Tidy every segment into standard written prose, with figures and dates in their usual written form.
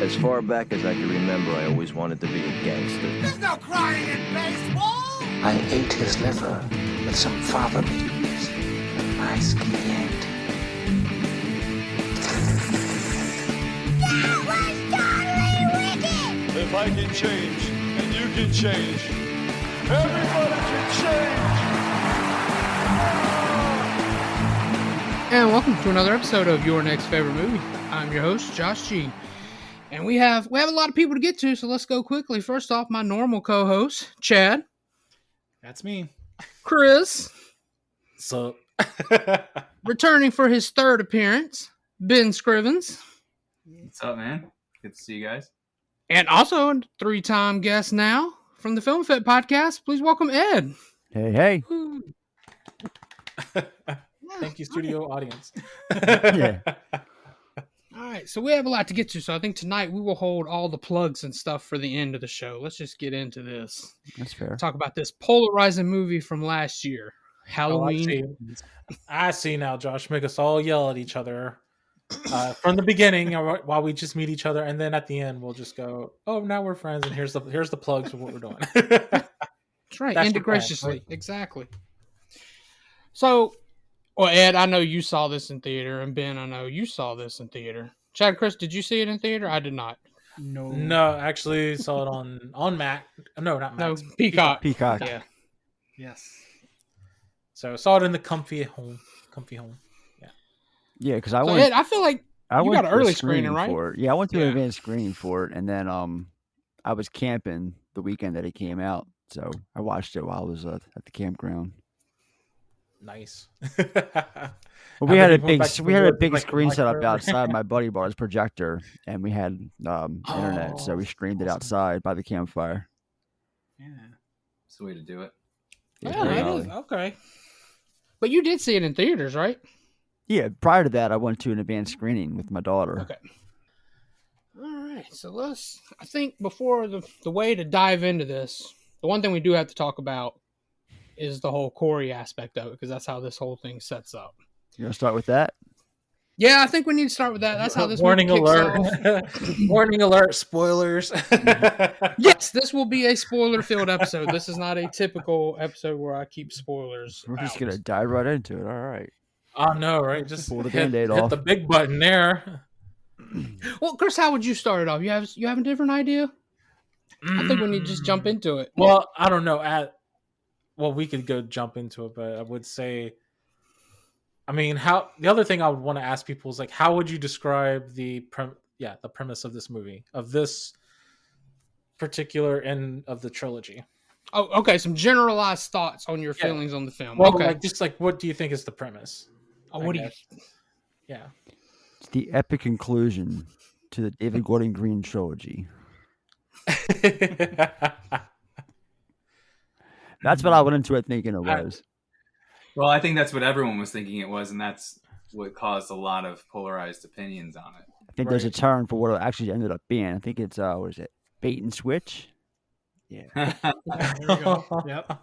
As far back as I can remember, I always wanted to be a gangster. There's no crying in baseball! I ate his liver with some fava beans. A nice cliente. That was totally wicked! If I can change, and you can change, everybody can change! And welcome to another episode of Your Next Favorite Movie. I'm your host, Josh G. And we have a lot of people to get to, so let's go quickly. First off, my normal co-host, Chad. That's me. Chris. So, Returning for his third appearance, Ben Scrivens. What's up, man? Good to see you guys. And also a three-time guest now from the Film Fit podcast. Please welcome Ed. Hey. thank you, studio audience. Yeah. All right, so we have a lot to get to, so I think tonight we will hold all the plugs and stuff for the end of the show. Let's just get into this. That's fair. Talk about this polarizing movie from last year, Halloween. I see now, Josh. Make us all yell at each other from the beginning while we just meet each other, and then at the end we'll just go, "Oh, now we're friends." And here's the plugs of what we're doing. That's right. That's End it the plan, graciously. right? Exactly. So, well, Ed, I know you saw this in theater, and Ben, I know you saw this in theater. Chad, Chris, did you see it in theater? I did not. No, actually saw it on Mac. No, not No, Mac. Peacock. Peacock. Yeah. Yes. So saw it in the comfy home. Yeah, because Ed, I feel like I you went got an to a early screening, right? for it. Yeah, I went to Yeah. an advanced screening for it, and then I was camping the weekend that it came out, so I watched it while I was at the campground. Nice. Well, we had a big like, screen set up like- outside my buddy bought his projector, and we had internet, so we streamed it awesome. outside by the campfire. Yeah. It's the way to do it. Yeah, pretty it is. gnarly. Okay. But you did see it in theaters, right? Yeah, prior to that, I went to an advanced screening with my daughter. Okay. All right. So I think before the way to dive into this, the one thing we do have to talk about is the whole Corey aspect of it, because that's how this whole thing sets up. You want to start with that? Yeah, I think we need to start with that. That's how this Warning movie kicks alert. off. Warning alert, spoilers. Yes, this will be a spoiler-filled episode. This is not a typical episode where I keep spoilers. We're just out. gonna dive right into it. All right. Oh no, right? Just Pull the hit Band-Aid off. the big button there. Well, Chris, how would you start it off? You have a different idea? I think we need to just jump into it. Well, I don't know. We could go jump into it, but I would say, I mean, the other thing I would want to ask people is like, how would you describe the premise of this movie, of this particular end of the trilogy? Oh, okay. Some generalized thoughts on your feelings on the film. Well, okay. what do you think is the premise? Oh, what do you? Yeah. It's the epic conclusion to the David Gordon Green trilogy. That's what I went into it thinking it was. Well, I think that's what everyone was thinking it was, and that's what caused a lot of polarized opinions on it. I think there's a term for what it actually ended up being. I think it's what is it? Bait and switch? Yeah. There we go. Yep.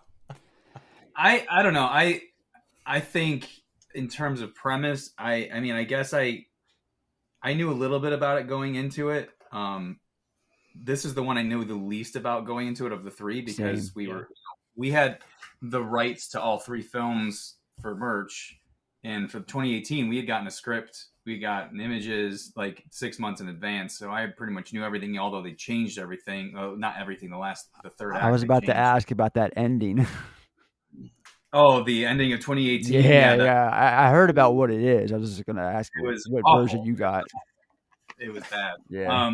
I don't know. I think in terms of premise, I mean, I guess I knew a little bit about it going into it. This is the one I knew the least about going into it of the three, because we had the rights to all three films for merch, and for 2018 we had gotten a script, we got images like 6 months in advance, so I pretty much knew everything, although they changed everything. Not everything, the third act I was about to changed. ask about that ending. Oh, the ending of 2018. I heard about what it is. I was just going to ask you what awful. version you got. It was bad. Yeah.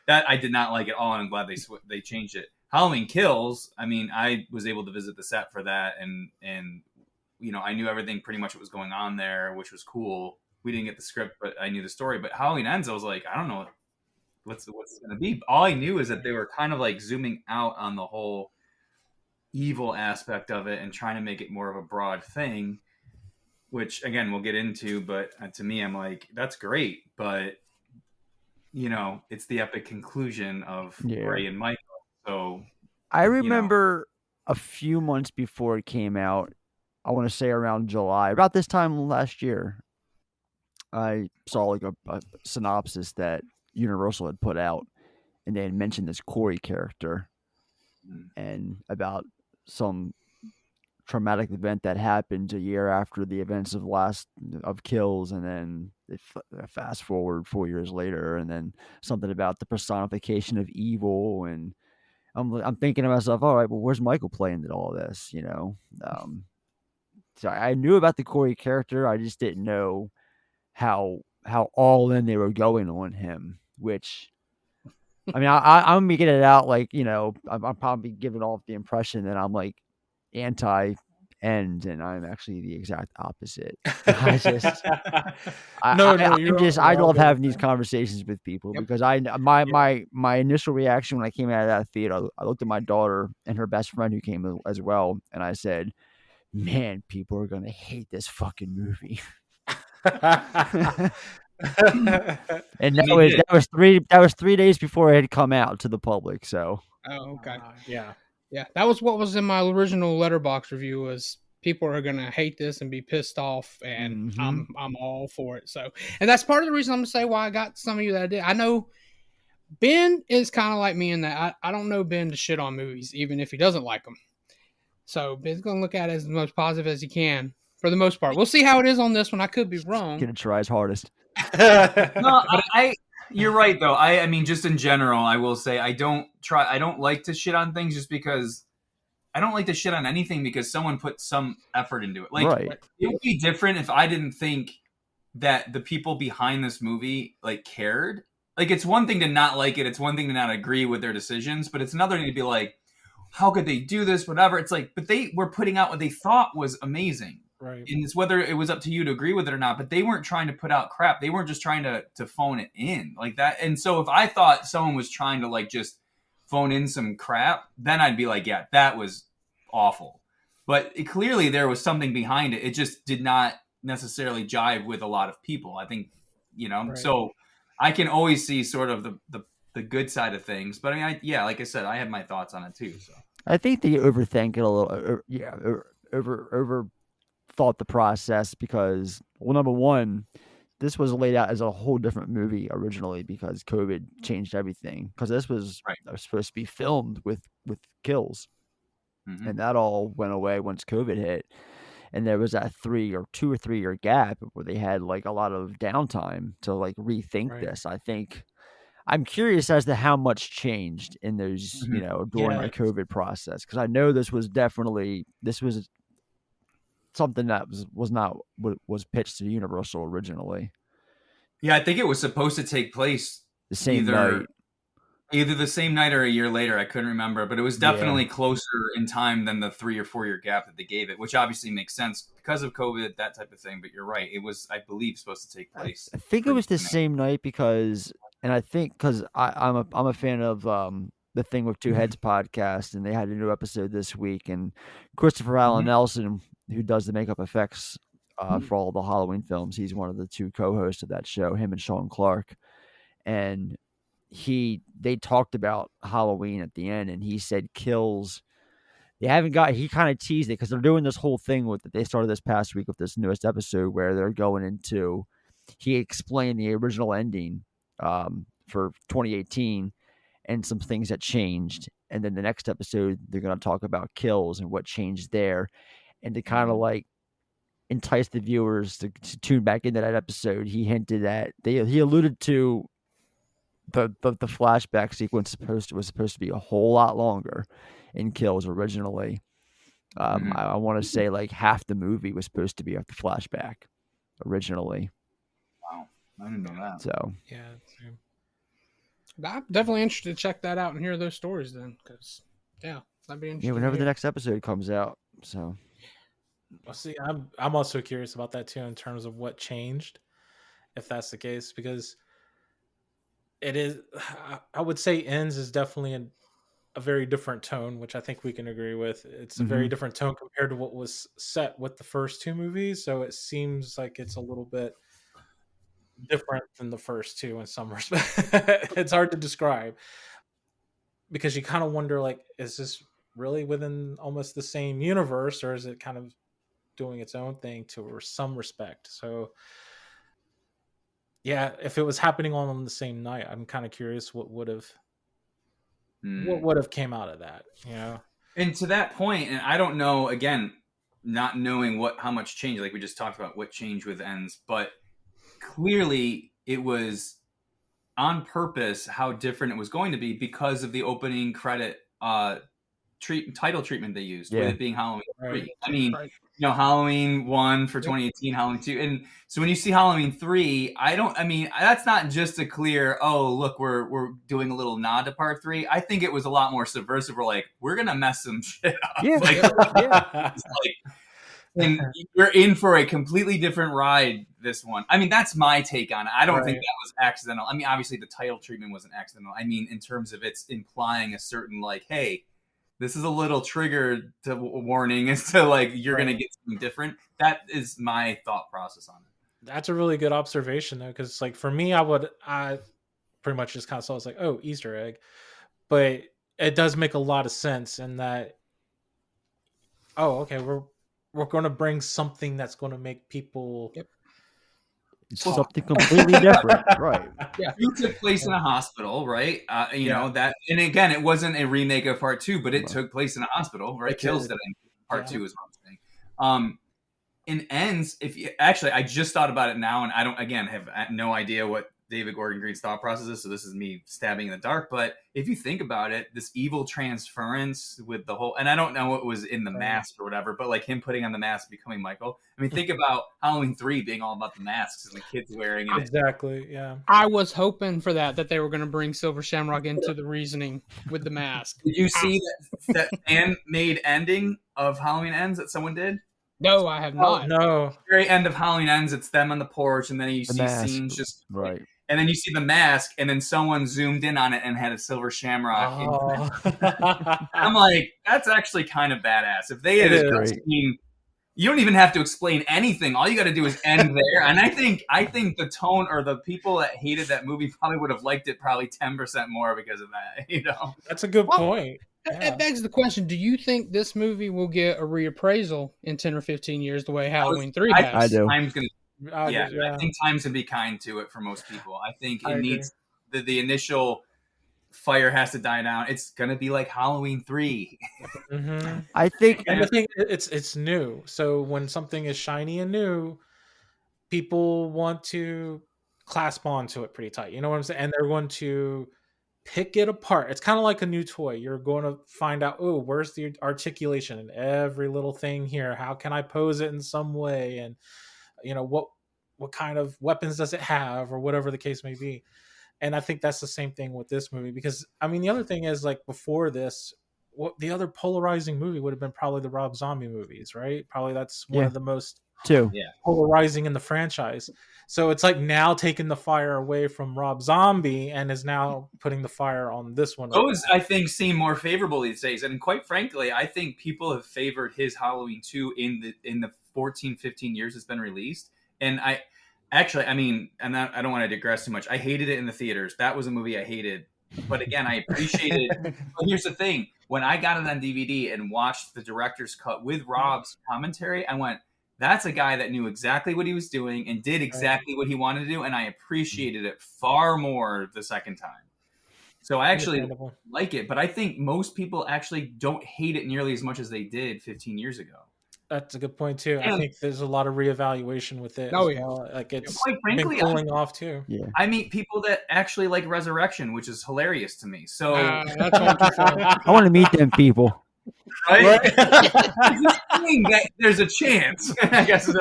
That I did not like at all, and I'm glad they changed it. Halloween Kills, I mean, I was able to visit the set for that, and you know, I knew everything pretty much what was going on there, which was cool. We didn't get the script, but I knew the story. But Halloween Ends, I was like, I don't know what's it going to be. All I knew is that they were kind of like zooming out on the whole evil aspect of it and trying to make it more of a broad thing, which again we'll get into. But to me, I'm like, that's great, but you know, it's the epic conclusion of Ray and Michael. So I remember a few months before it came out, I want to say around July, about this time last year, I saw like a synopsis that Universal had put out, and they had mentioned this Corey character and about some traumatic event that happened a year after the events of Kills, and then fast forward 4 years later, and then something about the personification of evil, and I'm thinking to myself, all right, well, where's Michael playing in all this? So I knew about the Corey character, I just didn't know how all in they were going on him, which. I mean, I'm making it out like, I'm probably giving off the impression that I'm like anti-end, and I'm actually the exact opposite. I just, I love having these conversations with people because my initial reaction when I came out of that theater, I looked at my daughter and her best friend who came as well, and I said, "Man, people are gonna hate this fucking movie." And that was 3 days before it had come out to the public. So okay, yeah, that was what was in my original Letterboxd review. Was people are gonna hate this and be pissed off, and I'm all for it. So, and that's part of the reason I'm gonna say why I got some of you that I did. I know Ben is kind of like me in that I don't know Ben to shit on movies, even if he doesn't like them. So Ben's gonna look at it as the most positive as he can. For the most part, we'll see how it is on this one. I could be wrong. Gonna try his hardest. No, you're right though. I mean, just in general, I will say I don't like to shit on things just because I don't like to shit on anything because someone put some effort into it. Like, right. It would be different if I didn't think that the people behind this movie like cared. Like, it's one thing to not like it. It's one thing to not agree with their decisions, but it's another thing to be like, how could they do this? Whatever. It's like, but they were putting out what they thought was amazing. Right. And it's whether it was up to you to agree with it or not, but they weren't trying to put out crap. They weren't just trying to phone it in like that. And so if I thought someone was trying to like just phone in some crap, then I'd be like, yeah, that was awful. But clearly there was something behind it. It just did not necessarily jive with a lot of people. I think, right. So I can always see sort of the good side of things. But I mean, like I said, I have my thoughts on it too. So I think they overthink it a little. Over thought the process because, well, number one, this was laid out as a whole different movie originally because COVID changed everything. Because this was supposed to be filmed with kills, and that all went away once COVID hit. And there was that 2 or 3 year gap where they had like a lot of downtime to like rethink this. I think I'm curious as to how much changed in those, during the COVID process. Because I know this was something that was not what was pitched to Universal originally. Yeah, I think it was supposed to take place the same night. Either the same night or a year later. I couldn't remember, but it was definitely closer in time than the 3 or 4 year gap that they gave it, which obviously makes sense because of COVID, that type of thing. But you're right. It was, I believe, supposed to take place. I think it was the same night because I'm a fan of the Thing with Two Heads podcast, and they had a new episode this week, and Christopher Allen Nelson, who does the makeup effects for all the Halloween films, he's one of the 2 co-hosts of that show, him and Sean Clark. And they talked about Halloween at the end, and he said Kills. He kind of teased it because they're doing this whole thing with it. They started this past week with this newest episode where they're going into, he explained the original ending for 2018 and some things that changed. And then the next episode, they're going to talk about Kills and what changed there. And to kind of like entice the viewers to tune back into that episode, he hinted that he alluded to the flashback sequence was supposed to be a whole lot longer in Kills originally. I want to say like half the movie was supposed to be a flashback originally. Wow, I didn't know that. So yeah, I'm definitely interested to check that out and hear those stories then, because that'd be interesting. Yeah, whenever the next episode comes out. So, well, see, I'm also curious about that too in terms of what changed, if that's the case, because it is. I would say Ends is definitely a very different tone, which I think we can agree with. It's a very different tone compared to what was set with the first 2 movies, so it seems like it's a little bit different than the first 2 in some respect. It's hard to describe because you kind of wonder, like, is this really within almost the same universe, or is it kind of doing its own thing to some respect? So yeah, if it was happening all on the same night, I'm kind of curious what would have came out of that, you know. And to that point, and I don't know, again, not knowing how much change, like we just talked about, what changed with ends, but clearly it was on purpose how different it was going to be because of the opening credit title treatment they used, with it being Halloween 3. I mean, Halloween 1 for 2018, Halloween 2. And so when you see Halloween 3, that's not just a clear, oh, look, we're doing a little nod to part 3. I think it was a lot more subversive. We're like, we're going to mess some shit up. Yeah. And we're in for a completely different ride, this one. I mean, that's my take on it. I don't think that was accidental. I mean, obviously the title treatment wasn't accidental. I mean, in terms of it's implying a certain, like, hey, this is a little trigger to warning as to, like, you're going to get something different. That is my thought process on it. That's a really good observation, though, because, like, for me, I pretty much just kind of saw it's like, oh, Easter egg. But it does make a lot of sense in that, oh, okay, we're going to bring something that's going to make people something completely different, right? Yeah, it took place in a hospital, right? You know that, and again, it wasn't a remake of Part 2, but it took place in a hospital, right? Kills did in Part 2 is what I'm saying. In Ends, I just thought about it now, and I don't, again, have no idea what David Gordon Green's thought process is, so this is me stabbing in the dark. But if you think about it, this evil transference with the whole, and I don't know what was in the mask or whatever, but like him putting on the mask, becoming Michael. I mean, think about Halloween 3 being all about the masks and the kids wearing it. Exactly, yeah. I was hoping for that they were going to bring Silver Shamrock into the reasoning with the mask. Did you see that fan-made ending of Halloween Ends that someone did? No, I have not. No. Very end of Halloween Ends, it's them on the porch, and then you see mask. scenes just Right. And then you see the mask, and then someone zoomed in on it and had a silver shamrock. I'm like, that's actually kind of badass. If they had you don't even have to explain anything. All you got to do is end there. And I think the tone, or the people that hated that movie probably would have liked it probably 10% more because of that. You know, that's a good point. It begs the question: do you think this movie will get a reappraisal in 10 or 15 years, the way Halloween 3 has? I do. I think time's gonna be kind to it for most people. I think it needs the initial fire has to die down. It's gonna be like Halloween 3. Mm-hmm. I think, and the thing, it's new. So when something is shiny and new, people want to clasp onto it pretty tight. You know what I'm saying? And they're going to pick it apart. It's kind of like a new toy. You're going to find out, oh, where's the articulation and every little thing here? How can I pose it in some way? And you know, what kind of weapons does it have, or whatever the case may be. And I think that's the same thing with this movie, because I mean, the other thing is, like, before this, what the other polarizing movie would have been probably the Rob Zombie movies, right? Probably that's one of the most polarizing in the franchise. So it's like now taking the fire away from Rob Zombie and is now putting the fire on this one. Those, I think, seem more favorable these days. And quite frankly, I think people have favored his Halloween 2 in the 14, 15 years it's been released. And I don't want to digress too much. I hated it in the theaters. That was a movie I hated. But again, I appreciated it. But here's the thing. When I got it on DVD and watched the director's cut with Rob's commentary, I went, that's a guy that knew exactly what he was doing and did exactly what he wanted to do. And I appreciated it far more the second time. So I actually like it. But I think most people actually don't hate it nearly as much as they did 15 years ago. That's a good point too. I think there's a lot of reevaluation with it. Like, it's quite frankly, been cooling off too. Yeah. I meet people that actually like Resurrection, which is hilarious to me. So I want to meet them people. Right? There's a chance. I guess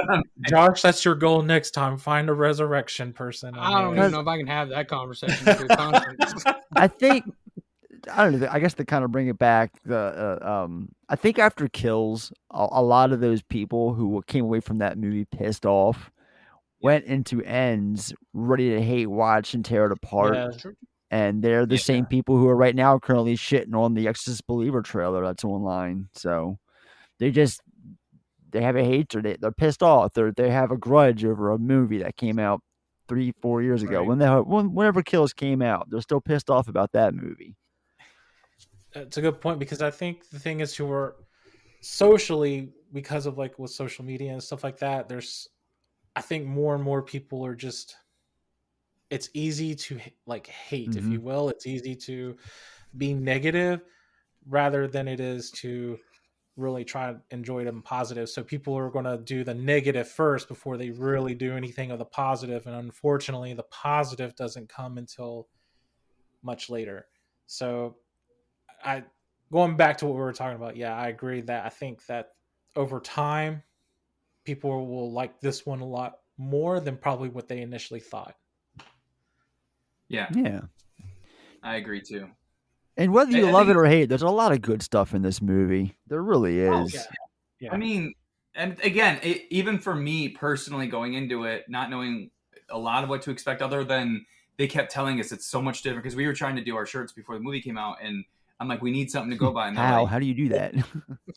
Josh, that's your goal next time. Find a Resurrection person. I don't even know if I can have that conversation. I think. I don't know. I guess to kind of bring it back, I think after Kills, a lot of those people who came away from that movie pissed off went into Ends ready to hate, watch, and tear it apart. Yeah. And they're the same people who are right now currently shitting on the Exorcist Believer trailer that's online. So they have a hatred. They're pissed off. They have a grudge over a movie that came out 3-4 years ago. Whenever Kills came out, they're still pissed off about that movie. It's a good point, because I think the thing is, who are socially, because of like with social media and stuff like that, I think more and more people are just it's easy to like hate, if you will. It's easy to be negative rather than it is to really try to enjoy them positive. So people are going to do the negative first before they really do anything of the positive. And unfortunately, the positive doesn't come until much later. So going back to what we were talking about, yeah, I agree that I think that over time, people will like this one a lot more than probably what they initially thought. Yeah, Yeah. I agree too. And whether you I love think- it or hate it, there's a lot of good stuff in this movie. There really is. Yeah. I mean, and again, even for me personally, going into it, not knowing a lot of what to expect, other than they kept telling us it's so much different, because we were trying to do our shirts before the movie came out, and I'm like, we need something to go by. And they're How? like, How do you do that?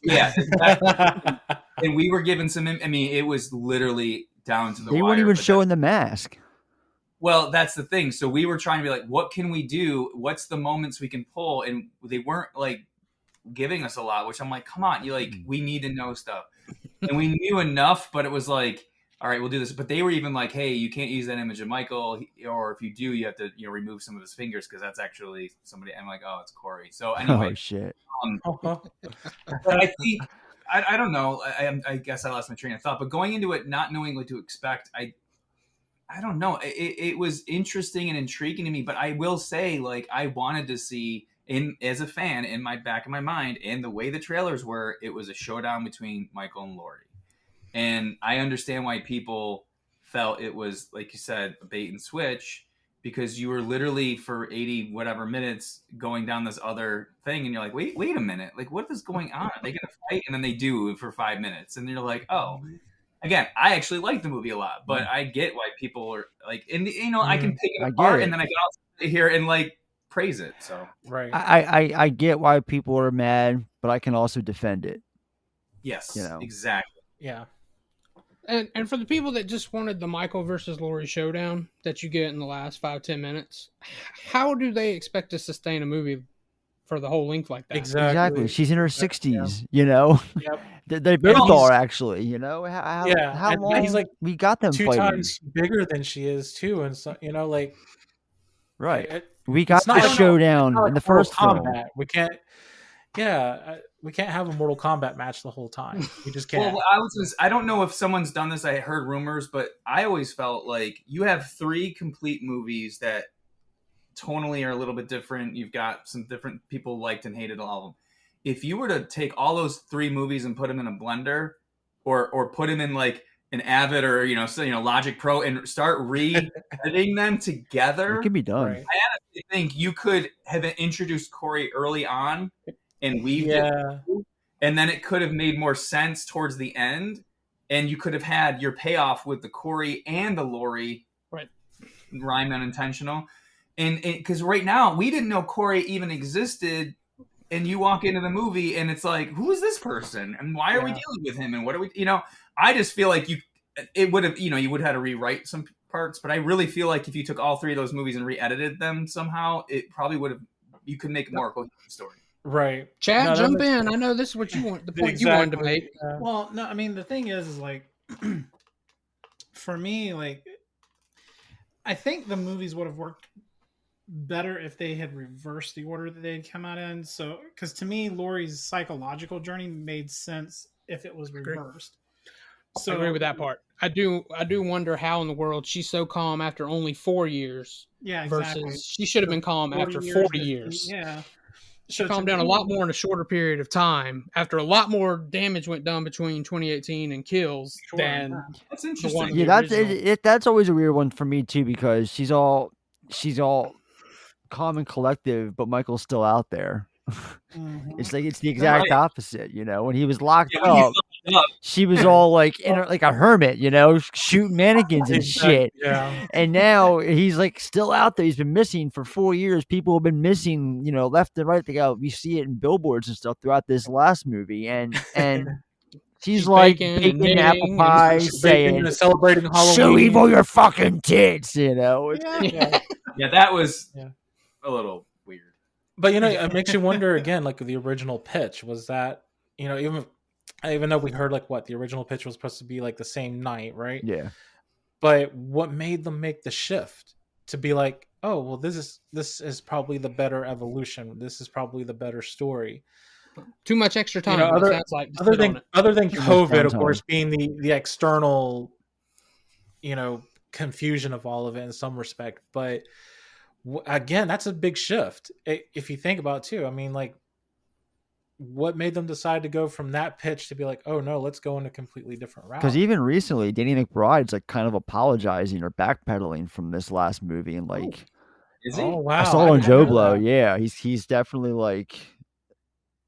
yeah, exactly. And we were given some. I mean, it was literally down to the They wire. weren't even but showing the mask. well, that's the thing. So we were trying to be like, what can we do? What's the moments we can pull? And they weren't like giving us a lot, which I'm like, come on, we need to know stuff. And we knew enough, but it was like, all right, we'll do this. But they were even like, hey, you can't use that image of Michael, or if you do, you have to, remove some of his fingers, because that's actually somebody. I'm like, oh, it's Corey. So anyway, Oh shit. but I think I don't know. I guess I lost my train of thought. But going into it, not knowing what to expect, I don't know. It was interesting and intriguing to me. But I will say, like, I wanted to see, as a fan, in my back of my mind, and the way the trailers were, it was a showdown between Michael and Laurie. And I understand why people felt it was, like you said, a bait and switch, because you were literally for 80 whatever minutes going down this other thing, and you're like, wait a minute, like, what is going on? Are they gonna fight? And then they do for 5 minutes, and you're like, oh. Again, I actually like the movie a lot, but I get why people are like, and I can pick it apart, and then I can also sit here and like praise it. So Right. I get why people are mad, but I can also defend it. yes, You know. exactly. Yeah. And for the people that just wanted the Michael versus Laurie showdown that you get in the last 5-10 minutes, how do they expect to sustain a movie for the whole length like that? Exactly. She's in her 60s, you know. Yep. They both are, actually, you know. How and long he's like we got them 2 fighting? times bigger than she is too, and so like Right. We got the not showdown like in the Mortal first film. Kombat. We can't. Yeah, we can't have a Mortal Kombat match the whole time. We just can't. Well, I don't know if someone's done this. I heard rumors, but I always felt like you have 3 complete movies that tonally are a little bit different. You've got some different people liked and hated all of them. If you were to take all those 3 movies and put them in a blender, or put them in like an Avid or Logic Pro, and start re-editing them together, It can be done. Right. I honestly think you could have introduced Corey early on and weaved it, and then it could have made more sense towards the end, and you could have had your payoff with the Corey and the Laurie, right? Rhyme unintentional, and because right now we didn't know Corey even existed. And you walk into the movie, and it's like, who is this person, and why are we dealing with him, and what are we? I just feel like it would have, you would have had to rewrite some parts, but I really feel like if you took all 3 of those movies and re-edited them somehow, it probably would have. You could make a more cohesive story. Right. Chad, jump in. I know this is what you want. The point you wanted to make. Well, no, I mean the thing is like, for me, like, I think the movies would have worked better if they had reversed the order that they had come out in. So, because to me, Laurie's psychological journey made sense if it was reversed. So I agree with that part. I do wonder how in the world she's so calm after only 4 years. Yeah, exactly. Versus she should have been calm after 40 years. Yeah. She calmed down a lot more in a shorter period of time after a lot more damage went done between 2018 and Kills than That's interesting. one. Yeah, that's always a weird one for me too, because she's all calm and collective, but Michael's still out there. It's like it's the exact opposite, when he was locked up. She was all like like a hermit, shooting mannequins and shit. Yeah. And now he's like still out there. He's been missing for 4 years. People have been missing, left and right. We see it in billboards and stuff throughout this last movie, and she's like baking apple pie, saying, celebrating Halloween. "Show evil your fucking tits," Yeah, that was a little weird. But it makes you wonder again, like the original pitch was that, even though we heard like what the original pitch was supposed to be like the same night, right? Yeah. But what made them make the shift to be like, oh well, this is probably the better evolution. This is probably the better story. Too much extra time. You know, it sounds like to other sit on than it. other than Too much COVID, of downtime. course, being the external, you know, confusion of all of it in some respect. But again, that's a big shift if you think about it too. I mean, like, what made them decide to go from that pitch to be like, oh no, let's go in a completely different route? Because even recently, Danny McBride's like kind of apologizing or backpedaling from this last movie, and like Is he? Oh wow, I saw it on didn't Joe know Blow. that. Yeah, he's definitely like,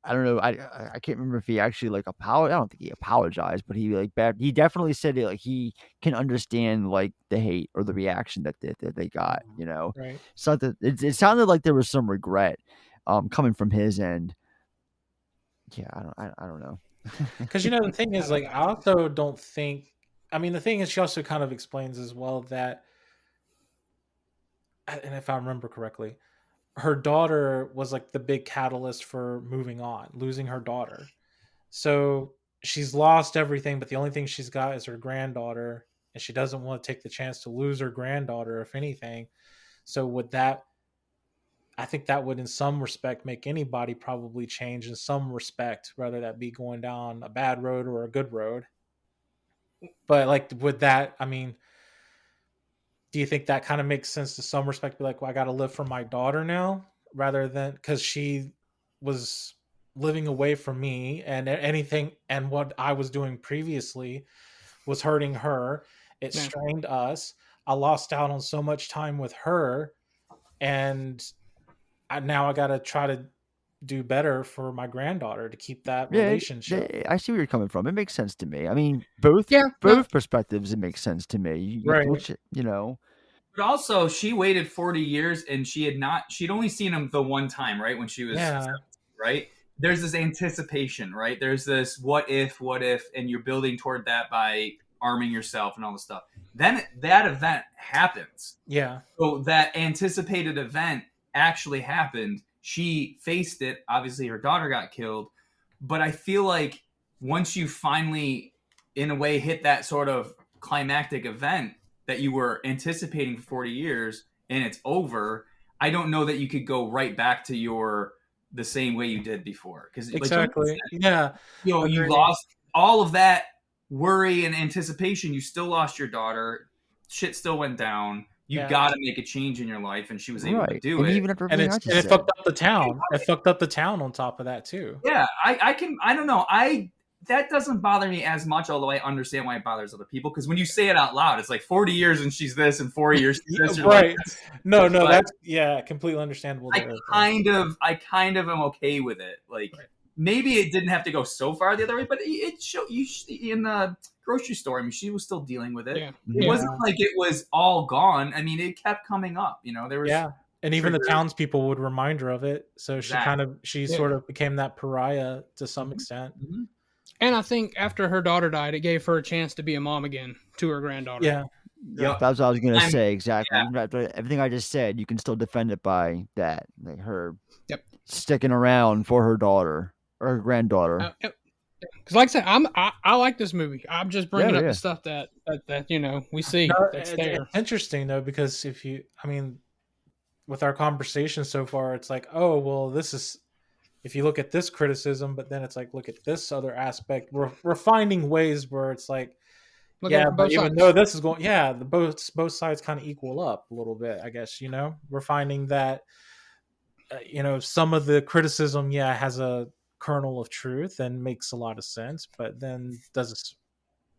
I don't know, I can't remember if he actually like apologized. I don't think he apologized, but he definitely said it, like he can understand like the hate or the reaction that they got. You know, Right. so it sounded like there was some regret coming from his end. Yeah, I don't know. Because, you know, the thing is, like, I also don't think. I mean, the thing is, she also kind of explains as well that, and if I remember correctly, her daughter was like the big catalyst for moving on, losing her daughter. So she's lost everything, but the only thing she's got is her granddaughter, and she doesn't want to take the chance to lose her granddaughter, if anything. So would that? I think that would, in some respect, make anybody probably change in some respect, whether that be going down a bad road or a good road. But like, would that? I mean, do you think that kind of makes sense to some respect? Be like, well, I got to live for my daughter now, rather than because she was living away from me, and anything, and what I was doing previously was hurting her. It strained us. I lost out on so much time with her, and now I got to try to do better for my granddaughter to keep that relationship. I see where you're coming from. It makes sense to me. I mean, both perspectives, it makes sense to me. Right. Which, you know. But also, she waited 40 years, and she'd only seen him the one time, right? When she was 17, right? There's this anticipation, right? There's this what if, and you're building toward that by arming yourself and all this stuff. Then that event happens. Yeah. So that anticipated event actually happened. She faced it. Obviously, her daughter got killed. But I feel like once you finally, in a way, hit that sort of climactic event that you were anticipating for 40 years and it's over, I don't know that you could go right back to the same way you did before. Because Exactly. Yeah. You know, you lost all of that worry and anticipation. You still lost your daughter. Shit still went down. You got to make a change in your life, and she was able to do it. Even after and it fucked up the town. It fucked up the town on top of that too. Yeah, I don't know. That doesn't bother me as much, although I understand why it bothers other people. Because when you say it out loud, it's like 40 years and she's this, and 4 years she's this. Right? Like, no, that's completely understandable. I kind of am okay with it. Like maybe it didn't have to go so far the other way, but it showed you in the grocery store. I mean, she was still dealing with it. Yeah. It wasn't like it was all gone. I mean, it kept coming up. You know, there was and even the townspeople would remind her of it. So she sort of became that pariah to some extent. Mm-hmm. And I think after her daughter died, it gave her a chance to be a mom again to her granddaughter. Yeah. Yep. That's what I was going to say. Exactly. Yeah. Everything I just said, you can still defend it by that. Like her sticking around for her daughter or her granddaughter. Because like I said, I like this movie. I'm just bringing up the stuff that you know, we see that's there. It's interesting, though, because with our conversation so far, it's like, oh, well, this is, if you look at this criticism, but then it's like, look at this other aspect. We're finding ways where it's like, but even though this is going, both sides kind of equal up a little bit, I guess, you know, we're finding that, you know, some of the criticism, has a kernel of truth and makes a lot of sense, but then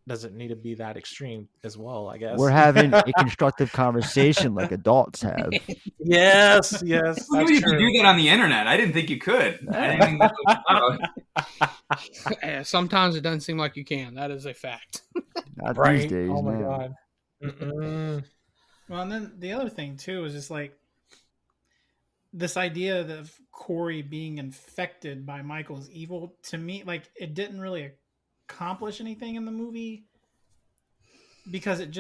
doesn't need to be that extreme as well, I guess. We're having a constructive conversation like adults have. Yes. You can do that on the internet. I didn't think you could. I didn't think that was sometimes it doesn't seem like you can. That is a fact. Not right? These days, oh my man. God. Well, and then the other thing too is just like this idea of Corey being infected by Michael's evil. To me, like, it didn't really accomplish anything in the movie because it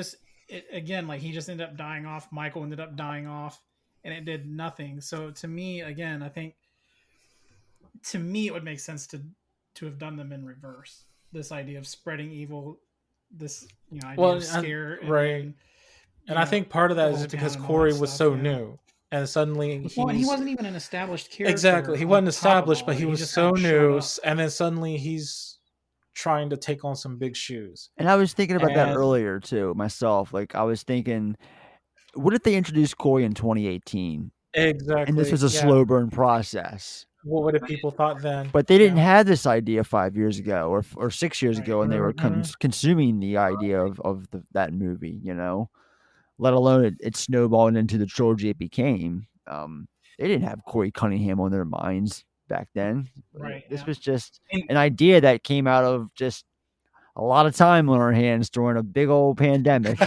again, like, he just ended up dying off. Michael ended up dying off, and it did nothing. So to me, again, I think it would make sense to have done them in reverse. This idea of spreading evil, this idea of scare, right? And I think part of that the is whole because town and all Corey that was stuff, so yeah. new, and suddenly Well, he wasn't even an established character. exactly he on wasn't top of established, all but that. he was just so kind of showed new, up. and then suddenly he's trying to take on some big shoes. And I was thinking about that And- earlier too myself. Like I was thinking, what if they introduced Corey in 2018 Exactly. and this was a yeah. slow burn process? What would have people thought then? But they didn't Yeah. have this idea 5 years ago or 6 years ago when they were Mhm. consuming the idea of that movie, let alone it snowballed into the trilogy it became. They didn't have Corey Cunningham on their minds back then. Right, This yeah. was just And- an idea that came out of just a lot of time on our hands during a big old pandemic. We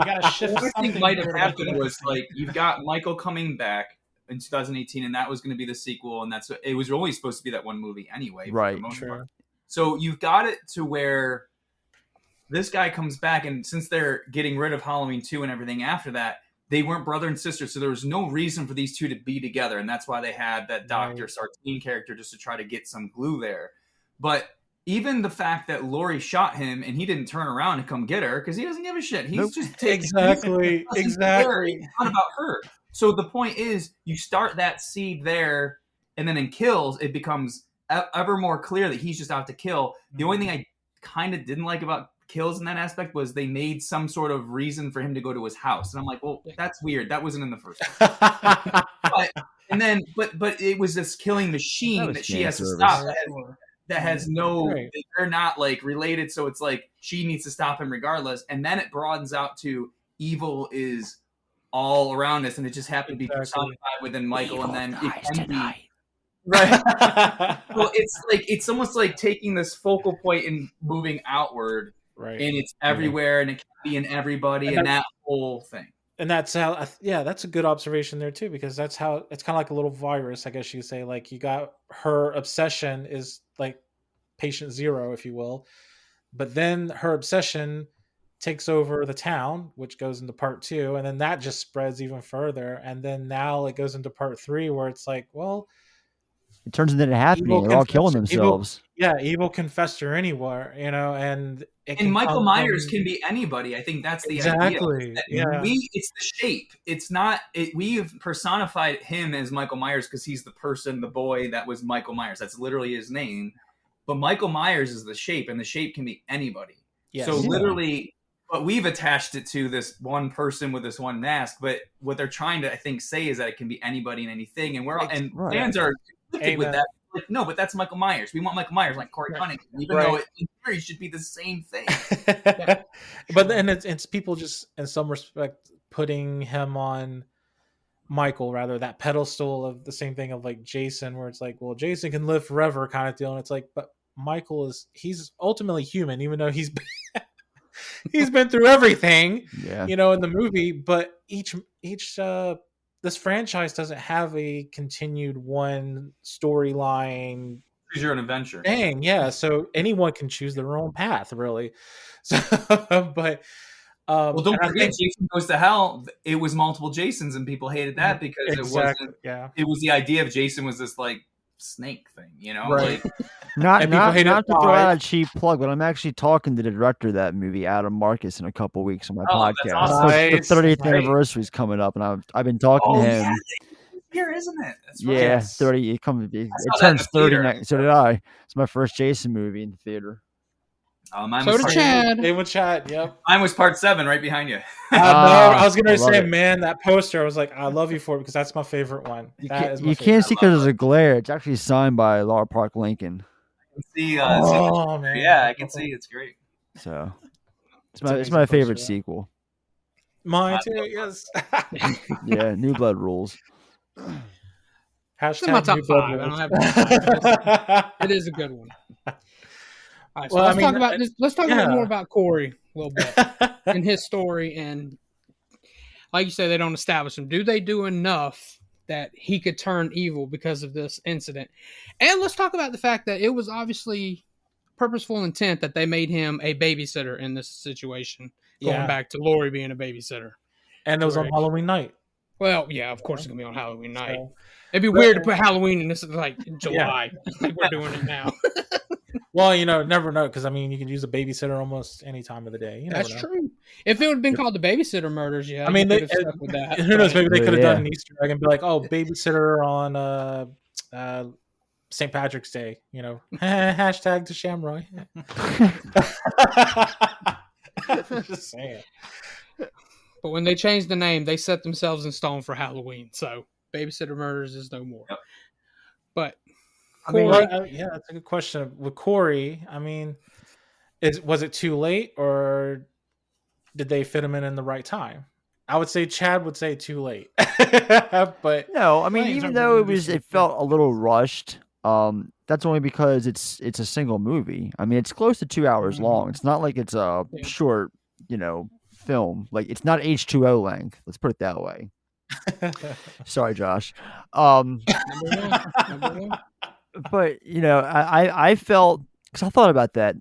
got to shift What I something. think might have here to make happened it was interesting. like you've got Michael coming back in 2018, and that was going to be the sequel, and it was only supposed to be that one movie anyway, for Right. the most Sure. part. So you've got it to where this guy comes back, and since they're getting rid of Halloween 2 and everything after that, they weren't brother and sister, so there was no reason for these two to be together, and that's why they had that Dr. Sartine character just to try to get some glue there. But even the fact that Laurie shot him and he didn't turn around and come get her because he doesn't give a shit. He's Nope. just taking Exactly. It's not about her. So the point is, you start that seed there, and then in Kills, it becomes ever more clear that he's just out to kill. The only thing I kind of didn't like about Kills in that aspect was they made some sort of reason for him to go to his house, and I'm like, well, that's weird. That wasn't in the first one. But it was this killing machine that she has to stop. That has no, Right. they're not like related, so it's like she needs to stop him regardless. And then it broadens out to evil is all around us, and it just happened to be personified within Michael, and then it can be right. Well, it's almost like taking this focal point and moving outward, Right. and it's everywhere, and it can be in everybody, and that whole thing. And that's how, that's a good observation there too, because that's how it's kind of like a little virus, I guess you could say. Like you got her obsession is like patient zero, if you will, but then her obsession takes over the town, which goes into part 2, and then that just spreads even further. And then now it goes into part 3, where it's like, well, It turns into happening. They're all killing themselves. Evil can fester anywhere, and Michael Myers can be anybody. I think that's the exactly. idea. It's the shape. It's not. We've personified him as Michael Myers because he's the person, the boy that was Michael Myers. That's literally his name. But Michael Myers is the shape, and the shape can be anybody. Yes. So literally, but we've attached it to this one person with this one mask. But what they're trying to, I think, say is that it can be anybody and anything. And fans are conflicted with that. Like, no, but that's Michael Myers. We want Michael Myers like Corey Cunningham, even though it in theory should be the same thing. But then it's people just in some respect putting him on Michael, rather, that pedestal of the same thing of like Jason, where it's like, well, Jason can live forever kind of deal. And it's like, but Michael he's ultimately human, even though he's been through everything, in the movie. But each this franchise doesn't have a continued one storyline. Because you're an adventure. Dang, yeah. So anyone can choose their own path, really. So, but well, don't forget, Jason Goes to Hell. It was multiple Jasons, and people hated that because it wasn't. Yeah, it was the idea of Jason was this like snake thing, right? Like, not to throw out a cheap plug, but I'm actually talking to the director of that movie, Adam Marcus, in a couple weeks on my podcast. Awesome. The 30th anniversary is coming up, and I've been talking to him. Yeah, here, isn't it? That's right. Yeah, 30. It turns 30 next. So did I. It's my first Jason movie in the theater. Mine so was did Chad. They would chat. Yep. Mine was part 7, right behind you. I was gonna say, it. man, that poster. I was like, I love you for it because that's my favorite one. You can't see because there's a glare. It's actually signed by Laura Park Lincoln. I can see, man. Yeah, I can see. It's great. So it's my favorite sequel. Mine too. Yes. Yeah, New Blood rules. It's in my top 5. I don't have it. It is a good one. All right, so let's talk about more about Corey a little bit and his story. And like you said, they don't establish him. Do they do enough that he could turn evil because of this incident? And let's talk about the fact that it was obviously purposeful intent that they made him a babysitter in this situation. Going back to Laurie being a babysitter. And it was on Halloween night. Well, yeah, of course it's going to be on Halloween night. It'd be weird to put Halloween in this like in July. Like we're doing it now. Well, never know because I mean, you can use a babysitter almost any time of the day. You never That's know. true. If it would have been called the Babysitter Murders, yeah, I mean, you could have stuck with that. who knows? Maybe they could have Yeah. done an Easter egg and be like, "Oh, babysitter on St. Patrick's Day." Hashtag to Shamroy. Just saying. But when they changed the name, they set themselves in stone for Halloween. So Babysitter Murders is no more. Yep. But I mean, Corey, yeah, that's a good question. With Corey, I mean, was it too late or did they fit him in the right time? I would say Chad would say too late, but No, I mean, Right, even it's though not it felt a little rushed. That's only because it's a single movie. I mean, it's close to 2 hours long. It's not like it's a Yeah. short, film. Like it's not H2O length. Let's put it that way. Sorry, Josh. number one. But I felt because I thought about that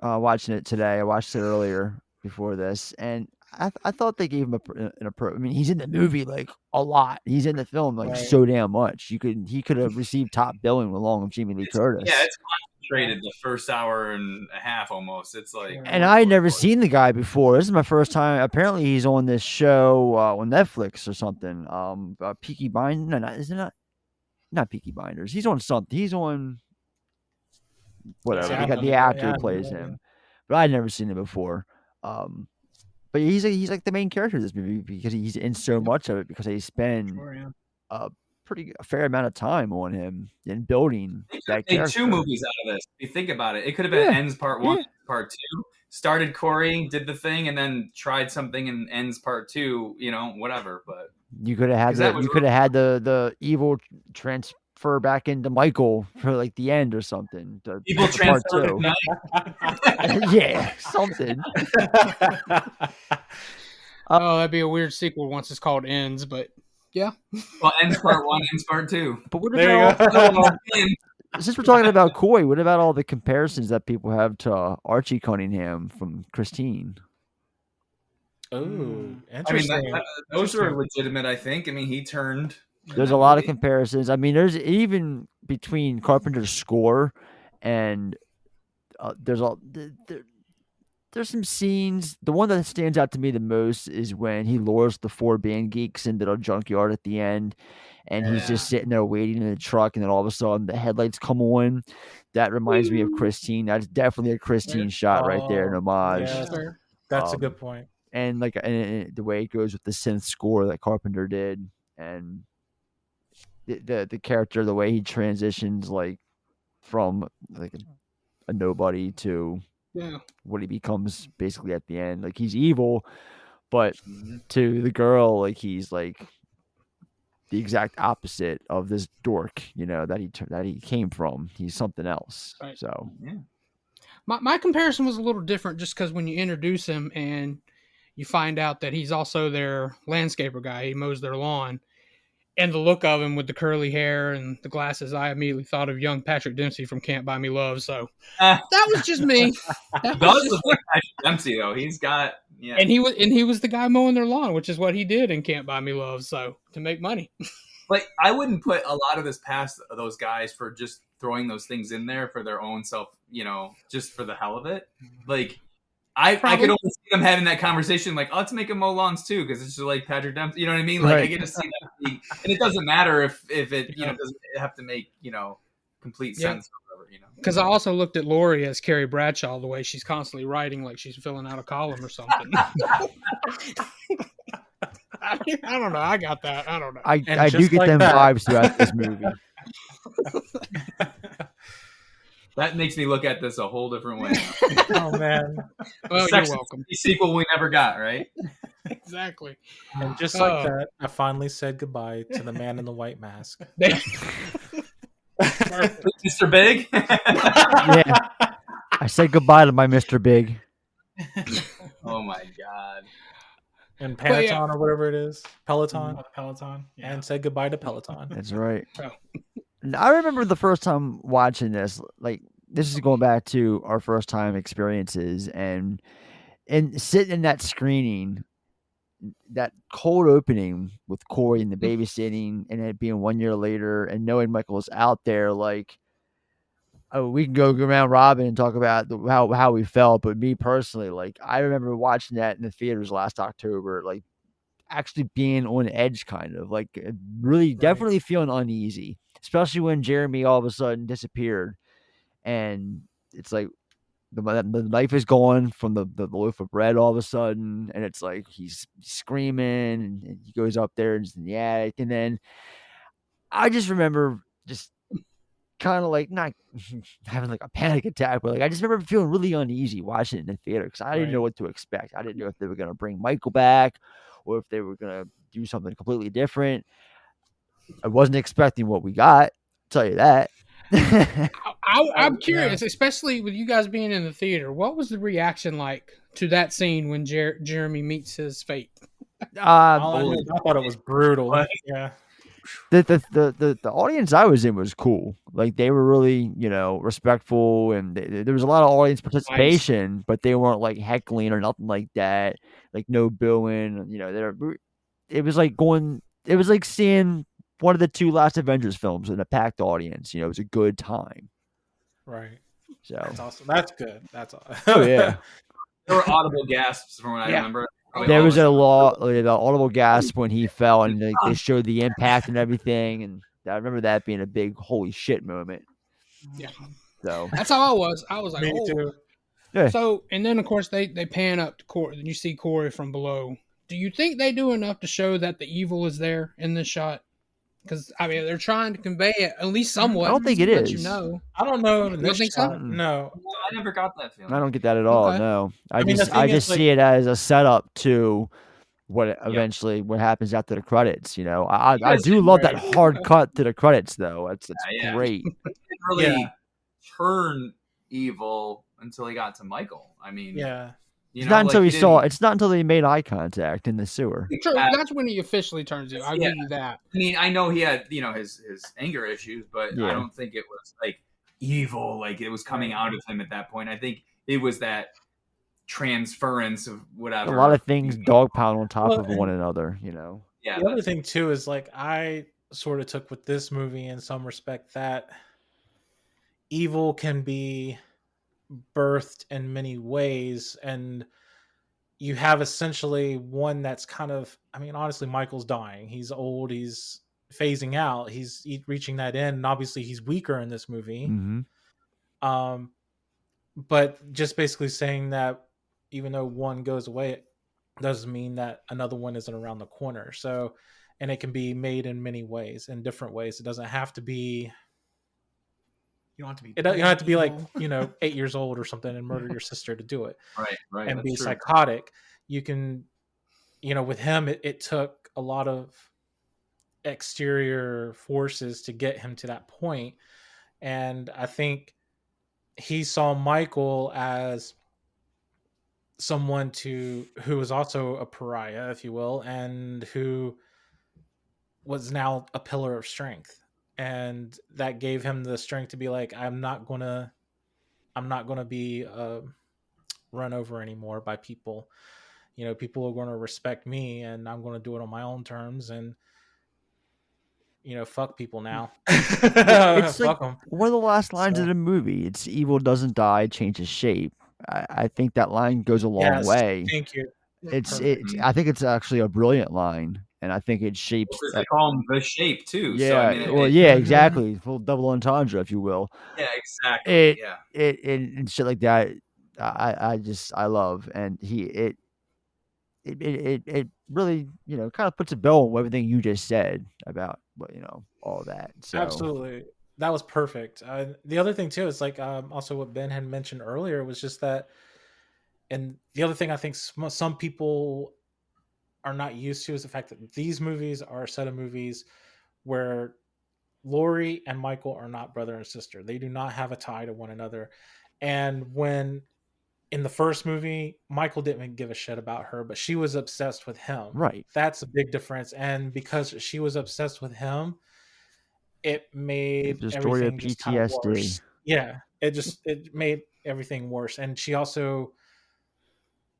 watching it today. I watched it earlier before this, and I thought they gave him an approach. I mean, he's in the movie like a lot. He's in the film like Right. so damn much. He could have received top billing along with Jamie Lee Curtis. Yeah, it's concentrated the first hour and a half almost. It's like, And I had never seen the guy before. This is my first time. Apparently, he's on this show on Netflix or something. Peaky Blinders. No, isn't it not Peaky Blinders? He's on something. He's on whatever. Yeah, They got the yeah, actor who yeah, plays yeah. him, but I'd never seen him before. But he's like the main character of this movie because he's in so much of it because they spend Sure, yeah. a fair amount of time on him and building that They character. 2 movies out of this. If you think about it, it could have been Yeah, Ends Part 1, yeah. Part 2. Started Corey, did the thing, and then tried something in Ends Part 2. Whatever. But You could have had 'Cause that was the evil transfer back into Michael for like the end or something. people for part transferred two. tonight. Yeah, something. Oh, that'd be a weird sequel once it's called Ends, but yeah. Well, Ends Part 1, Ends Part 2. But what There you about go. since we're talking about Coy, what about all the comparisons that people have to Archie Cunningham from Christine? Oh, I mean, interesting. those are legitimate, I think. I mean, he turned. There's a lot of comparisons. I mean, there's even between Carpenter's score and there's some scenes. The one that stands out to me the most is when he lures the 4 band geeks into the junkyard at the end, and he's just sitting there waiting in the truck, and then all of a sudden the headlights come on. That reminds me of Christine. That's definitely a Christine shot right there, an homage. Yeah, Fair. that's a good point. And and the way it goes with the synth score that Carpenter did, and the character, the way he transitions like from like a nobody to Yeah. what he becomes basically at the end. Like he's evil, but to the girl, like he's like the exact opposite of this dork, that he came from. He's something else. Right. So My comparison was a little different just because when you introduce him and you find out that he's also their landscaper guy, he mows their lawn, and the look of him with the curly hair and the glasses, I immediately thought of young Patrick Dempsey from Can't Buy Me Love. So that was just me. That Does was just- look like Patrick Dempsey though. He's got and he was the guy mowing their lawn, which is what he did in Can't Buy Me Love. So to make money. Like I wouldn't put a lot of this past those guys for just throwing those things in there for their own self, just for the hell of it. Like I could only see them having that conversation, like, let's make him mow lawns too, because it's just like Patrick Dempsey. You know what I mean? Like Right. I get to see that, and it doesn't matter if it doesn't have to make complete sense or whatever. Because I also looked at Lori as Carrie Bradshaw, the way she's constantly writing like she's filling out a column or something. I don't know. I got that. I don't know. I do just get like them that. vibes throughout this movie. That makes me look at this a whole different way. Oh man! Well, Sex you're welcome. The sequel we never got, right? Exactly. And just like that, I finally said goodbye to the man in the white mask. Mr. Big. Yeah. I said goodbye to my Mr. Big. Oh my god. And But Peloton yeah. or whatever it is, Peloton, Oh, the Peloton. Yeah. and said goodbye to Peloton. That's right. Oh. And I remember the first time watching this, like this is going back to our first time experiences and sitting in that screening, that cold opening with Corey and the babysitting and it being 1 year later and knowing Michael was out there, like we can go around Robin and talk about how we felt, but me personally, like I remember watching that in the theaters last October, like actually being on edge, kind of like really definitely feeling uneasy, especially when Jeremy all of a sudden disappeared, and it's like the knife is gone from the loaf of bread all of a sudden, and it's like he's screaming, and he goes up there and in the attic, and then I just remember just kind of like not having like a panic attack, but like I just remember feeling really uneasy watching it in the theater because I didn't know what to expect. I didn't know if they were gonna bring Michael back or if they were gonna do something completely different. I wasn't expecting what we got. I'll tell you that. I'm curious, especially with you guys being in the theater. What was the reaction like to that scene when Jeremy meets his fate? I thought it was brutal. Yeah. The audience I was in was cool. Like they were really, respectful, and there was a lot of audience participation, but they weren't like heckling or nothing like that. Like no booing. It was like seeing one of the two last Avengers films in a packed audience. It was a good time. Right. So that's awesome. That's good. That's all. Oh yeah. There were audible gasps from what I remember. There was the audible gasp when he fell, and they showed the impact and everything, and I remember that being a big holy shit moment. Yeah, so that's how I was. I was like, me too. Yeah. So, and then of course they pan up to Corey, and you see Corey from below. Do you think they do enough to show that the evil is there in this shot? Because I mean, they're trying to convey it at least somewhat. I don't think it is. I don't know. You don't think so? No, I never got that feeling. I don't get that at all. Okay. No, I mean, just see it as a setup to what eventually what happens after the credits. I do love that hard cut to the credits though. It's great. It didn't really turn evil until he got to Michael. I mean, It's not until It's not until they made eye contact in the sewer. True, that's when he officially turns evil. I give you that. I mean, I know he had his anger issues, but I don't think it was like evil. Like it was coming out of him at that point. I think it was that transference of whatever. A lot of things dogpile on top of one another. Yeah. The other thing too is like I sort of took with this movie in some respect that evil can be birthed in many ways, and you have essentially one that's kind of, I mean, honestly, Michael's dying. He's old. He's phasing out. He's reaching that end, and obviously he's weaker in this movie. Mm-hmm. But just basically saying that even though one goes away, it doesn't mean that another one isn't around the corner. So, and it can be made in many ways, in different ways. It doesn't have to be. You don't have to be like 8 years old or something and murder your sister to do it, right, and be psychotic. You can, with him, it took a lot of exterior forces to get him to that point, and I think he saw Michael as someone who was also a pariah, if you will, and who was now a pillar of strength. And that gave him the strength to be like, I'm not gonna be run over anymore by people. People are going to respect me, and I'm going to do it on my own terms. And fuck people now. It's fuck like 'em. one of the last lines of the movie. It's evil doesn't die, changes shape. I think that line goes a long way. Thank you. I think it's actually a brilliant line. And I think it shapes. They call him the shape too. Yeah. So, I mean, exactly. Full double entendre, if you will. Yeah, exactly. It and shit like that. I love, and it really kind of puts a bow on everything you just said about all that. So. Absolutely, that was perfect. The other thing too is like also what Ben had mentioned earlier was just that, and the other thing I think some people are not used to is the fact that these movies are a set of movies where Laurie and Michael are not brother and sister. They do not have a tie to one another. And when in the first movie, Michael didn't give a shit about her, but she was obsessed with him. Right. That's a big difference. And because she was obsessed with him, it made everything just kind of worse. Yeah. It made everything worse. And she also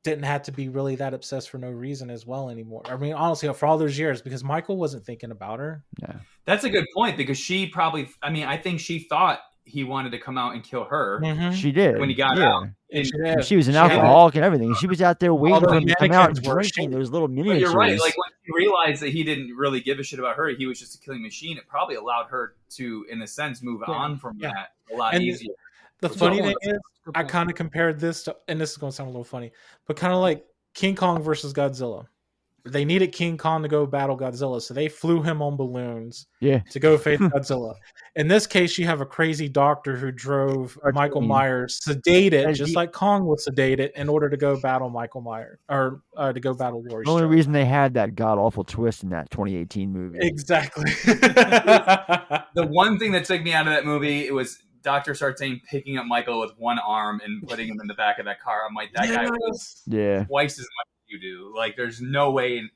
didn't have to be really that obsessed for no reason as well anymore. I mean, honestly, for all those years, because Michael wasn't thinking about her. Yeah. That's a good point, because she probably, I think she thought he wanted to come out and kill her Mhm. She did. when he got yeah. out. And she And did. she was an She had- alcoholic and everything. She was out there waiting the for him to come out and mannequins were drinking shaped. those little But miniatures. you're right. Like when he realized that he didn't really give a shit about her, he was just a killing machine. It probably allowed her to, in a sense, move on from Yeah. that a lot And easier. The Good funny point. thing is, I kind of compared this to, and this is going to sound a little funny, but kind of like King Kong versus Godzilla. They needed King Kong to go battle Godzilla, so they flew him on balloons Yeah. to go face Godzilla. In this case, you have a crazy doctor who drove Michael Myers sedated, As just the- like Kong was sedated, in order to go battle Michael Myers, or to go battle Laurie The only Strode. reason they had that god awful twist in that 2018 movie. Exactly. The one thing that took me out of that movie, it was Dr. Sartain picking up Michael with one arm and putting him in the back of that car. I'm like, that guy was Yeah. twice as much as you do. Like, there's no way in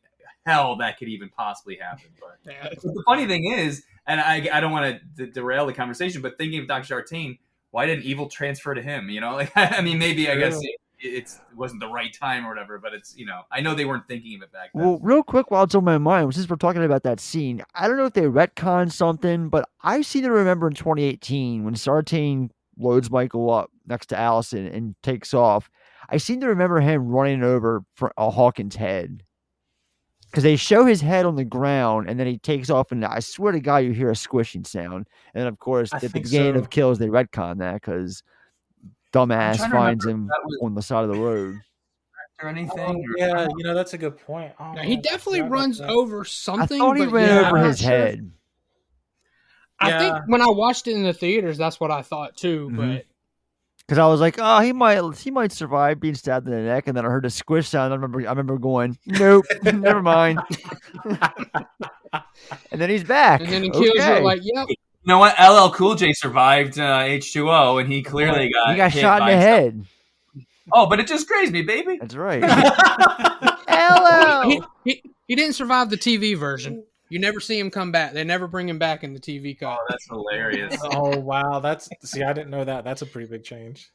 hell that could even possibly happen. But the funny thing is, and I don't want to derail the conversation, but thinking of Dr. Sartain, why didn't evil transfer to him? You know, like, I mean, maybe I guess it wasn't the right time or whatever, but it's, you know, I know they weren't thinking of it back then. Well, real quick, while it's on my mind, since we're talking about that scene, I don't know if they retconned something, but I seem to remember in 2018 when Sartain loads Michael up next to Allison and takes off, I seem to remember him running over for a Hawkins' head. Because they show his head on the ground, and then he takes off, and I swear to God, you hear a squishing sound. And then, of course, I at the think beginning so. of Kills, they retcon that because dumbass trying to finds remember him if that was- on the side of the road. Or anything? Yeah, you know, that's a good point. Oh, Now, he man, I definitely forgot about runs that. over I something. thought he but ran yeah, over I'm not his sure. head. I think Yeah. when I watched it in the theaters, that's what I thought too. Mhm. But Because I was like, oh, he might survive being stabbed in the neck, and then I heard a squish sound. I remember going, nope, never mind. And then he's back. and then he kills Okay. you like, yep. You know what? LL Cool J survived H2O, and he clearly got he got hit shot in by the stuff. head. Oh, but it just grazed me, baby. That's right. He, he didn't survive the TV version. You never see him come back. They never bring him back in the TV cut. Oh, that's hilarious. Oh wow, see, I didn't know that. That's a pretty big change.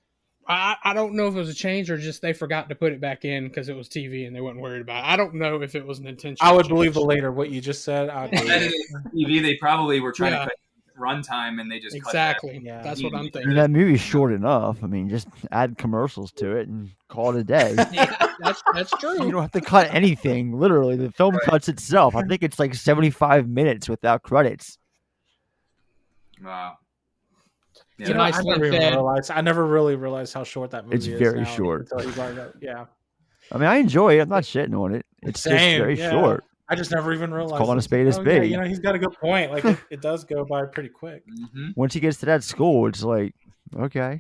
I don't know if it was a change or just they forgot to put it back in because it was TV and they weren't worried about it. I don't know if it was an intentional I would change. believe the later what you just said. I'd believe That it. is TV. They probably were trying Yeah. to cut runtime, and they just Exactly. Yeah. That's what I'm I mean, thinking. that movie's short enough. I mean, just add commercials to it and call it a day. Yeah, that's true. You don't have to cut anything. Literally, the film cuts itself. I think it's like 75 minutes without credits. cut. Wow. Yeah, You know, that's- I never really realized how short that movie It's is. very now short. until you brought it up. Yeah. I mean, I enjoy it. I'm not shitting on it. It's just Same, very yeah. short. I just never even realized. calling a it. spade a Oh, yeah, spade. you know, he's got a good point. Like it does go by pretty quick. Mhm. Once he gets to that school, it's like, okay.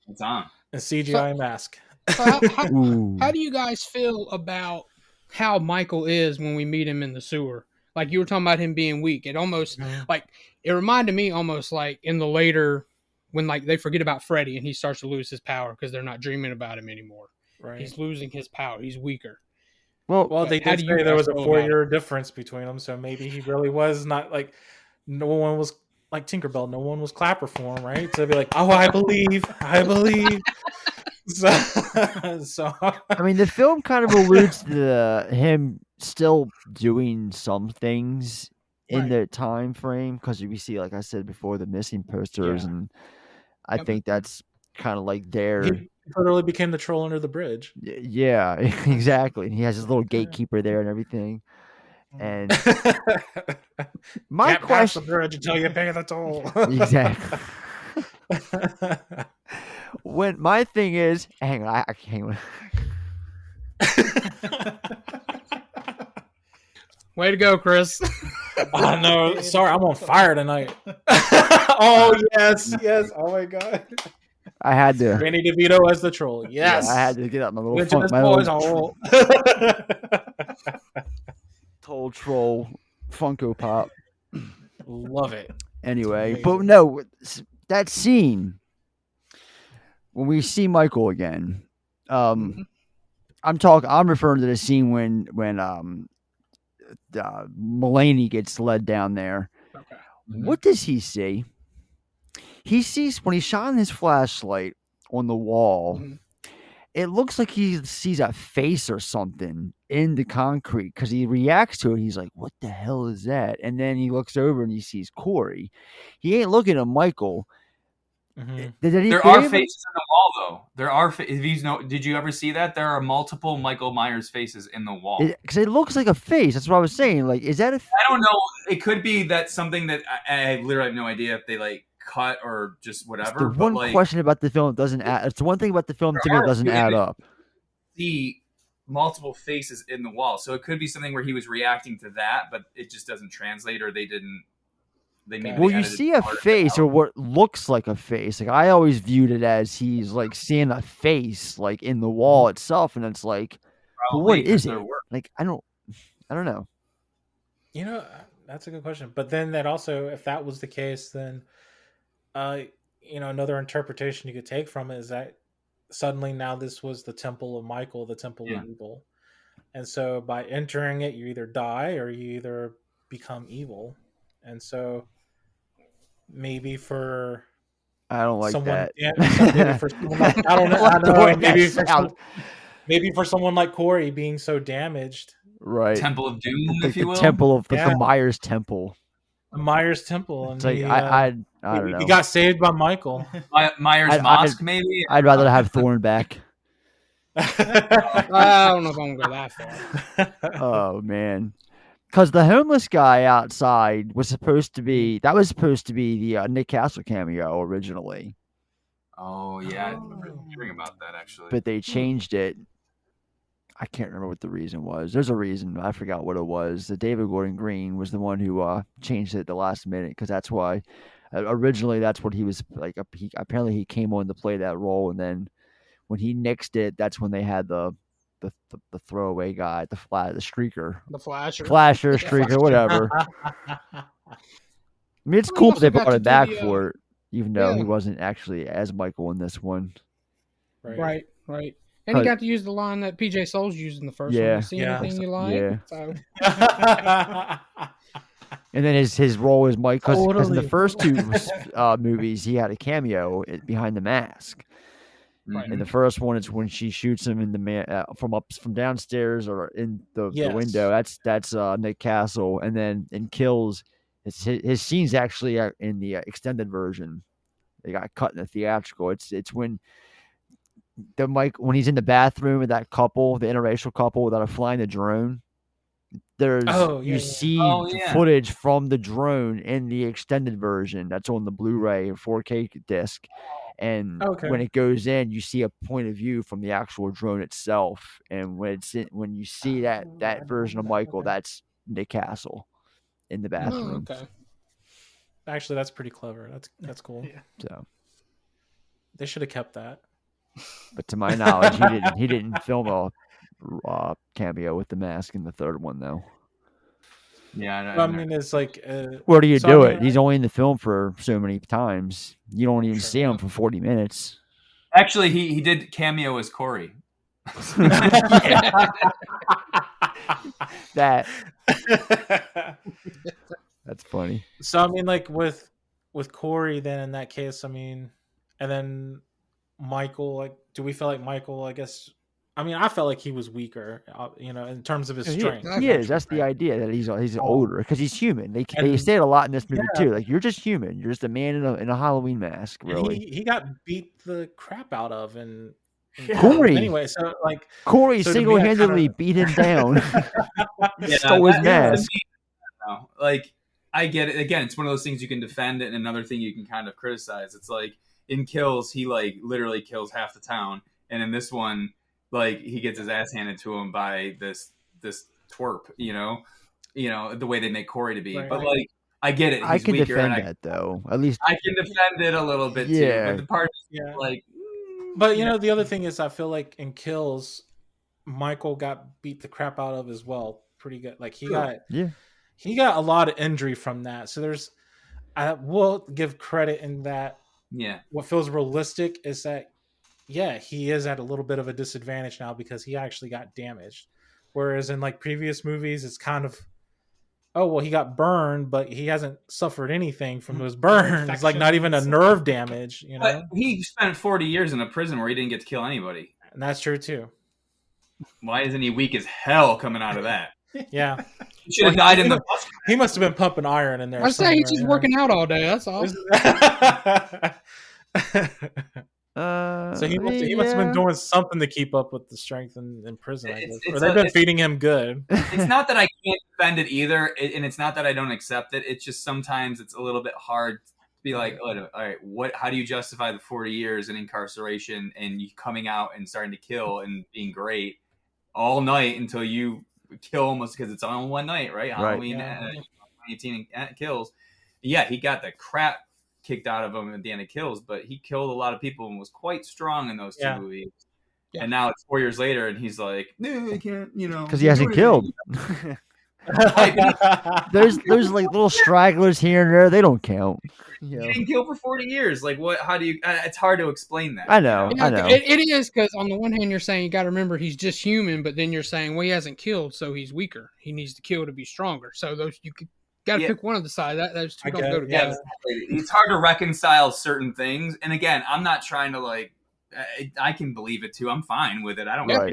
It's on. A CGI mask. So Ooh. how do you guys feel about how Michael is when we meet him in the sewer? Like you were talking about him being weak. It almost like it reminded me almost like in the later when like they forget about Freddy and he starts to lose his power because they're not dreaming about him anymore. Right. He's losing his power. He's weaker. Well, they How did do you say there guys was a feel about 4-year difference between them, so maybe he really was not like no one was like Tinkerbell. No one was clapper for him, right? So they'd be like, "Oh, I believe." So I mean, the film kind of alludes to him still doing some things in Right. the time frame because we see, like I said before, the missing posters, Yeah. and I Yep. think that's kind of like their he literally became the troll under the bridge. yeah, exactly. And he has his little gatekeeper there and everything. And my Can't pass the question, bridge until you pay the toll. exactly. When my thing is, hang on, I can't. Way to go, Chris. Oh no, sorry, I'm on fire tonight. Oh yes. Oh my god. I had to. Danny DeVito as the troll. Yeah, Yes. I had to get up my little Went to this my boy's little hole. troll Funko Pop. Love it. Anyway, Amazing. but no, that scene when we see Michael again. I'm referring to the scene when Mulaney gets led down there. Okay. What does he see? He sees when he's shining his flashlight on the wall. Mhm. It looks like he sees a face or something in the concrete because he reacts to it. He's like, "What the hell is that?" And then he looks over and he sees Corey. He ain't looking at Michael. Mhm. There are faces in the wall, though. There are. Did you ever see that? There are multiple Michael Myers faces in the wall. Because it looks like a face. That's what I was saying. Like, is that a? I don't know. It could be that something that I literally have no idea if they like cut or just whatever. It's the one question about the film doesn't add. It's the one thing about the film to me that doesn't add up. See multiple faces in the wall, so it could be something where he was reacting to that, but it just doesn't translate, or they didn't. Well, you see a face or what looks like a face. Like I always viewed it as he's like seeing a face like in the wall itself, and it's like, but what is it? Like I don't know. You know, that's a good question. But then that also, if that was the case, then another interpretation you could take from it is that suddenly now this was the temple of Michael, the temple of evil, and so by entering it, you either die or you either become evil, and so. Maybe for I don't like someone, that. Maybe for someone like, I don't know. Maybe for someone like Corey being so damaged, right? Temple of Doom, like if you will. Temple of the Myers Temple. The Myers Temple, and like, I don't know. He got saved by Michael. Myers Mosque, maybe. I'd rather have Thorn back. I don't know if I'm gonna go that far. Oh man. Because the homeless guy outside was supposed to be the Nick Castle cameo originally. Oh yeah, I remember hearing about that actually. But they changed it. I can't remember what the reason was. There's a reason. I forgot what it was. The David Gordon Green was the one who changed it at the last minute because that's why originally that's what he was like. Apparently he came on to play that role, and then when he nixed it, that's when they had the throwaway guy, the streaker, the flasher, streaker, whatever. I mean, it's cool they brought it back for it, even though he wasn't actually as Michael in this one. Right. And he got to use the line that PJ Souls used in the first one. You see anything you like? Yeah. So. And then his role as Mike, because in the first two movies, he had a cameo behind the mask. Right. And the first one is when she shoots him in the from downstairs or in the window. That's Nick Castle, and then in Kills, his scenes actually are in the extended version. They got cut in the theatrical. It's when when he's in the bathroom with that couple, the interracial couple that are flying the drone. You see footage from the drone in the extended version that's on the Blu-ray 4K disc. And when it goes in, you see a point of view from the actual drone itself. And when you see that version of Michael, that's Nick Castle in the bathroom. Oh, okay. Actually, that's pretty clever. That's cool. Yeah. So they should have kept that. But to my knowledge, he didn't film a cameo with the mask in the third one, though. Yeah, I mean, it's like where do you do it? He's only in the film for so many times. You don't even see him for 40 minutes. Actually, he did cameo as Corey. That's funny. So I mean, like with Corey, then in that case, I mean, and then Michael, like, do we feel like Michael? I guess. I mean, I felt like he was weaker, in terms of his strength. He is. That's the idea that he's older because he's human. They say it a lot in this movie too. Like you're just human. You're just a man in a Halloween mask. Really, he got beat the crap out of, and Corey. Anyway, so like Corey single-handedly beat him down. Stole his mask. Like I get it. Again, it's one of those things you can defend, and another thing you can kind of criticize. It's like in Kills, he like literally kills half the town, and in this one. Like he gets his ass handed to him by this twerp, the way they make Corey to be. Right, but like, I get it. He's I can weaker, defend that though. At least I can defend it a little bit too. But the part, like, but the other thing is, I feel like in Kills, Michael got beat the crap out of as well. Pretty good. Like he got a lot of injury from that. So I will give credit in that. Yeah. What feels realistic is that. Yeah, he is at a little bit of a disadvantage now because he actually got damaged. Whereas in like previous movies, it's kind of, he got burned, but he hasn't suffered anything from those burns. It's like not even a nerve damage, But he spent 40 years in a prison where he didn't get to kill anybody. And that's true too. Why isn't he weak as hell coming out of that? Yeah. He should have died in the bus. He must have been pumping iron in there. I say he's just working out all day. That's all. So he must have been doing something to keep up with the strength in prison, I guess. Or they've been feeding him good. It's not that I can't defend it either, and it's not that I don't accept it. It's just sometimes it's a little bit hard to be like, oh, all right, how do you justify the 40 years in incarceration and you coming out and starting to kill and being great all night until you kill almost because it's on one night, right? Halloween, 2018 kills. Yeah, he got the crap kicked out of him at the end of Kills, but he killed a lot of people and was quite strong in those two movies. Yeah. And now it's 4 years later, and he's like, "No, I can't," because he hasn't killed. there's like little stragglers here and there. They don't count. He didn't kill for 40 years. Like what? How do you? It's hard to explain that. I know. I know. It is because on the one hand you're saying you got to remember he's just human, but then you're saying, well, he hasn't killed, so he's weaker. He needs to kill to be stronger. So those you could. Got to pick one of the side. Those two don't go together. Yeah, it's hard to reconcile certain things. And again, I'm not trying to I can believe it too. I'm fine with it. I don't care.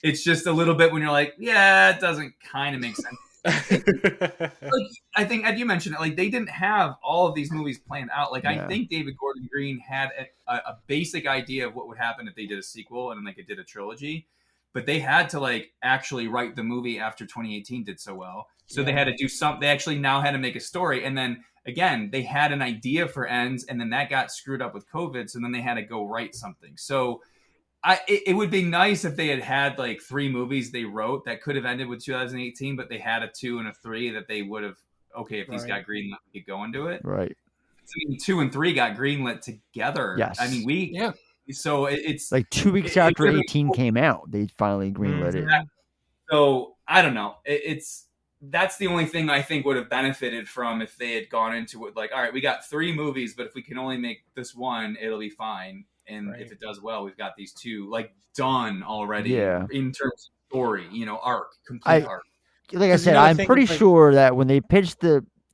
It's just a little bit when you're like, yeah, it doesn't kind of make sense. I think, as you mentioned it, they didn't have all of these movies planned out. I think David Gordon Green had a basic idea of what would happen if they did a sequel and it did a trilogy. But they had to actually write the movie after 2018 did so well. So they had to do something. They actually now had to make a story. And then again, they had an idea for ends, and then that got screwed up with COVID. So then they had to go write something. So it would be nice if they had 3 movies they wrote that could have ended with 2018, but they had a 2 and a 3 that they would have, if these got greenlit, we could go into it. Right. So 2 and 3 got greenlit together. Yes. I mean, so it's 2 weeks after 18 came out, they finally greenlit it. So I don't know. That's the only thing I think would have benefited from if they had gone into it all right, we got 3 movies, but if we can only make this one, it'll be fine. And if it does well, we've got these 2 done already in terms of story, arc, complete arc. Like I said, I'm pretty sure that when they pitched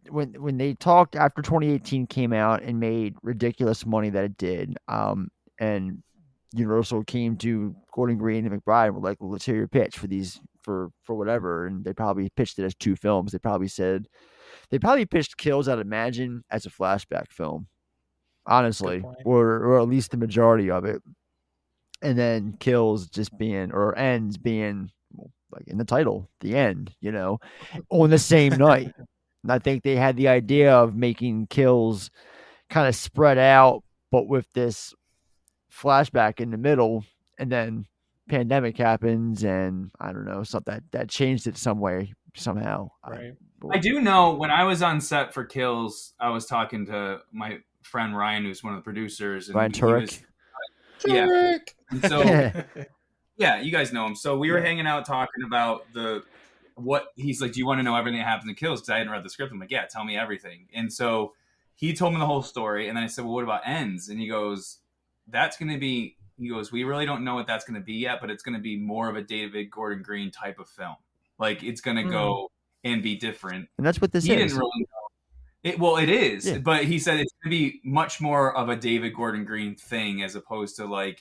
when they talked after 2018 came out and made ridiculous money that it did, and Universal came to Gordon Green and McBride and were like, well, let's hear your pitch for these for whatever. And they probably pitched it as 2 films. They probably pitched Kills, I'd imagine, as a flashback film, honestly, or at least the majority of it. And then Kills ends being in the title, the end, on the same night. And I think they had the idea of making Kills kind of spread out, but with this flashback in the middle, and then pandemic happens, and I don't know, something that changed it some way, somehow. Right. I do know when I was on set for Kills, I was talking to my friend Ryan, who's one of the producers. And Ryan Turek. And so, you guys know him. So we were hanging out talking about what he's like, do you want to know everything that happens in Kills? Because I hadn't read the script. I'm like, yeah, tell me everything. And so he told me the whole story. And then I said, well, what about ends? And he goes, we really don't know what that's going to be yet, but it's going to be more of a David Gordon Green type of film. It's going to go and be different. And that's what this is. He didn't really know. It is. But he said it's going to be much more of a David Gordon Green thing as opposed to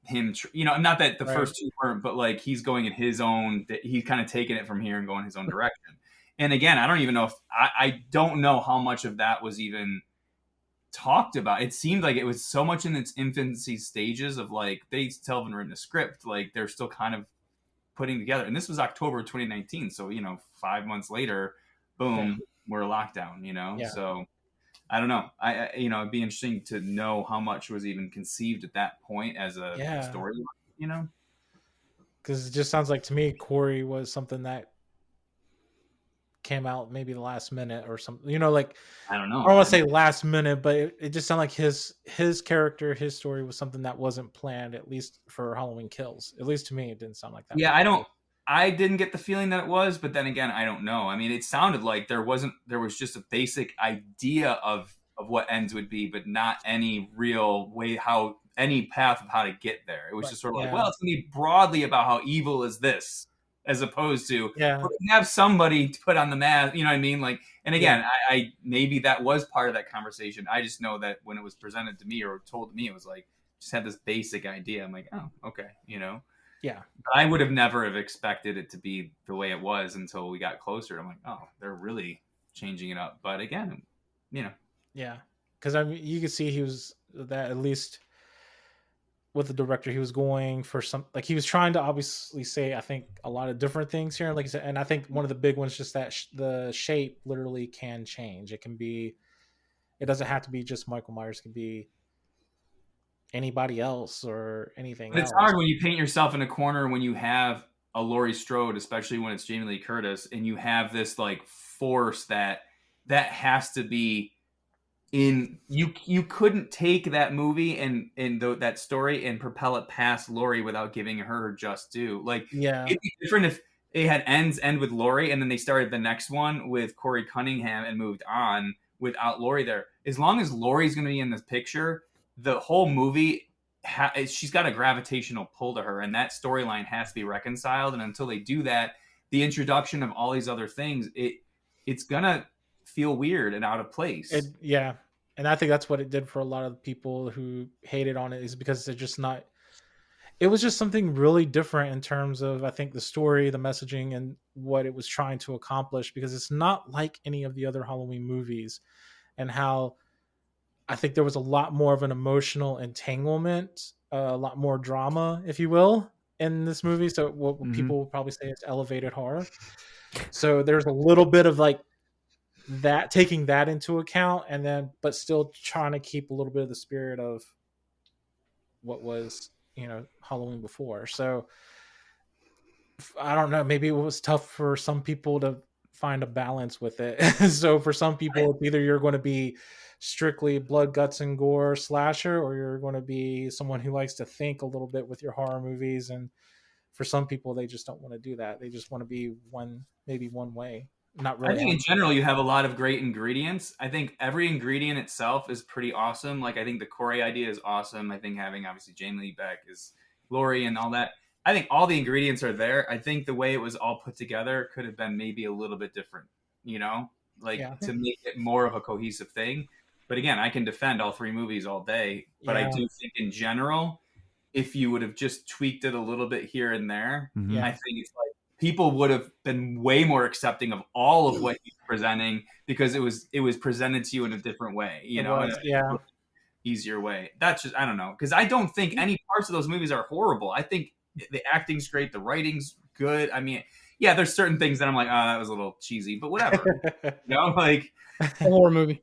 him, not that the first 2 weren't, but he's going in his own, he's kind of taking it from here and going his own direction. And again, I don't even know if, I don't know how much of that was even talked about. It seemed like it was so much in its infancy stages of they still haven't written a script, they're still kind of putting together. And this was October 2019, so 5 months later, boom, we're lockdown. So I don't know. I it'd be interesting to know how much was even conceived at that point as a storyline. Because it just sounds like to me Corey was something that came out maybe the last minute or something, I don't know. I don't want to say last minute, but it just sounded like his character, his story was something that wasn't planned, at least for Halloween Kills. At least to me, it didn't sound like that. Yeah, I didn't get the feeling that it was, but then again, I don't know. I mean, it sounded like there was just a basic idea of what ends would be, but not any real way any path of how to get there. It was just sort of it's going to be broadly about how evil is this, as opposed to have somebody to put on the mask, you know what I mean? And again, I maybe that was part of that conversation. I just know that when it was presented to me or told to me, it was just had this basic idea. I'm like, oh, okay, Yeah. But I would have never have expected it to be the way it was until we got closer. I'm like, oh, they're really changing it up. But again, Yeah. Because I mean, you could see he was that at least with the director, he was going for some, like he was trying to obviously say, I think, a lot of different things here. Like I said, and I think one of the big ones just that the shape literally can change. It can be, it doesn't have to be just Michael Myers. It can be anybody else or anything But it's else. hard when you paint yourself in a corner when you have a Laurie Strode, especially when it's Jamie Lee Curtis, and you have this like force that has to be in you couldn't take that movie and that story and propel it past Laurie without giving her just due. Like, Yeah, it'd be different if it had end with Laurie and then they started the next one with Corey Cunningham and moved on without Laurie there. As long as Laurie's going to be in this picture, the whole movie she's got a gravitational pull to her, and that storyline has to be reconciled. And until they do that, the introduction of all these other things, it's gonna feel weird and out of place. Yeah, and I think that's what it did for a lot of people who hated on it, is because they're just not. It was just something really different in terms of, I think, the story, the messaging, and what it was trying to accomplish. Because it's not like any of the other Halloween movies, and how I think there was a lot more of an emotional entanglement, a lot more drama, if you will, in this movie. So what people will probably say is elevated horror. So there's a little bit of like that, taking that into account, and then but still trying to keep a little bit of the spirit of what was, Halloween before. So I don't know, maybe it was tough for some people to find a balance with it. So for some people, it's either you're going to be strictly blood, guts, and gore slasher, or you're going to be someone who likes to think a little bit with your horror movies. And for some people, they just don't want to do that. They just want to be maybe one way. Not really. I think in general, you have a lot of great ingredients. I think every ingredient itself is pretty awesome. Like, I think the Corey idea is awesome. I think having, obviously, Jamie Lee Beck is Laurie and all that. I think all the ingredients are there. I think the way it was all put together could have been maybe a little bit different, to make it more of a cohesive thing. But again, I can defend all three movies all day. But I do think in general, if you would have just tweaked it a little bit here and there, I think it's like people would have been way more accepting of all of what he's presenting, because it was presented to you in a different way, in a easier way. That's just, I don't know, because I don't think any parts of those movies are horrible. I think the acting's great, the writing's good. I mean, yeah, there's certain things that I'm like, oh, that was a little cheesy, but whatever. Like a horror movie.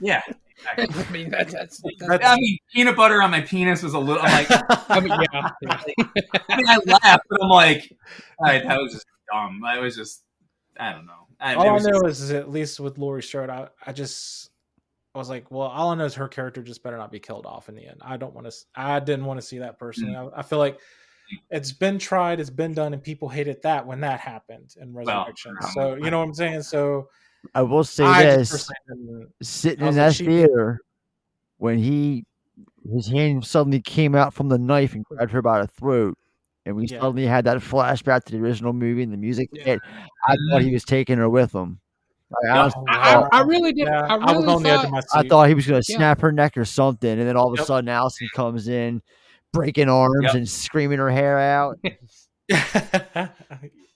Yeah. Exactly. I mean, that's I mean, peanut butter on my penis was a little. I'm like, I mean, yeah. I laughed, but I'm like, all right, that was just dumb. I was just, I don't know. All I know is at least with Laurie Strode, I was like, well, all I know is her character just better not be killed off in the end. I didn't want to see that personally. I feel like it's been tried, it's been done, and people hated that when that happened in Resurrection. So you know what I'm saying? So I will say this: sitting in that theater, when his hand suddenly came out from the knife and grabbed her by the throat, and we suddenly had that flashback to the original movie and the music hit, I thought he was taking her with him. I really did. Yeah, I was on the edge of my seat. I thought he was going to snap her neck or something, and then all of a sudden Allison comes in, breaking arms and screaming her hair out.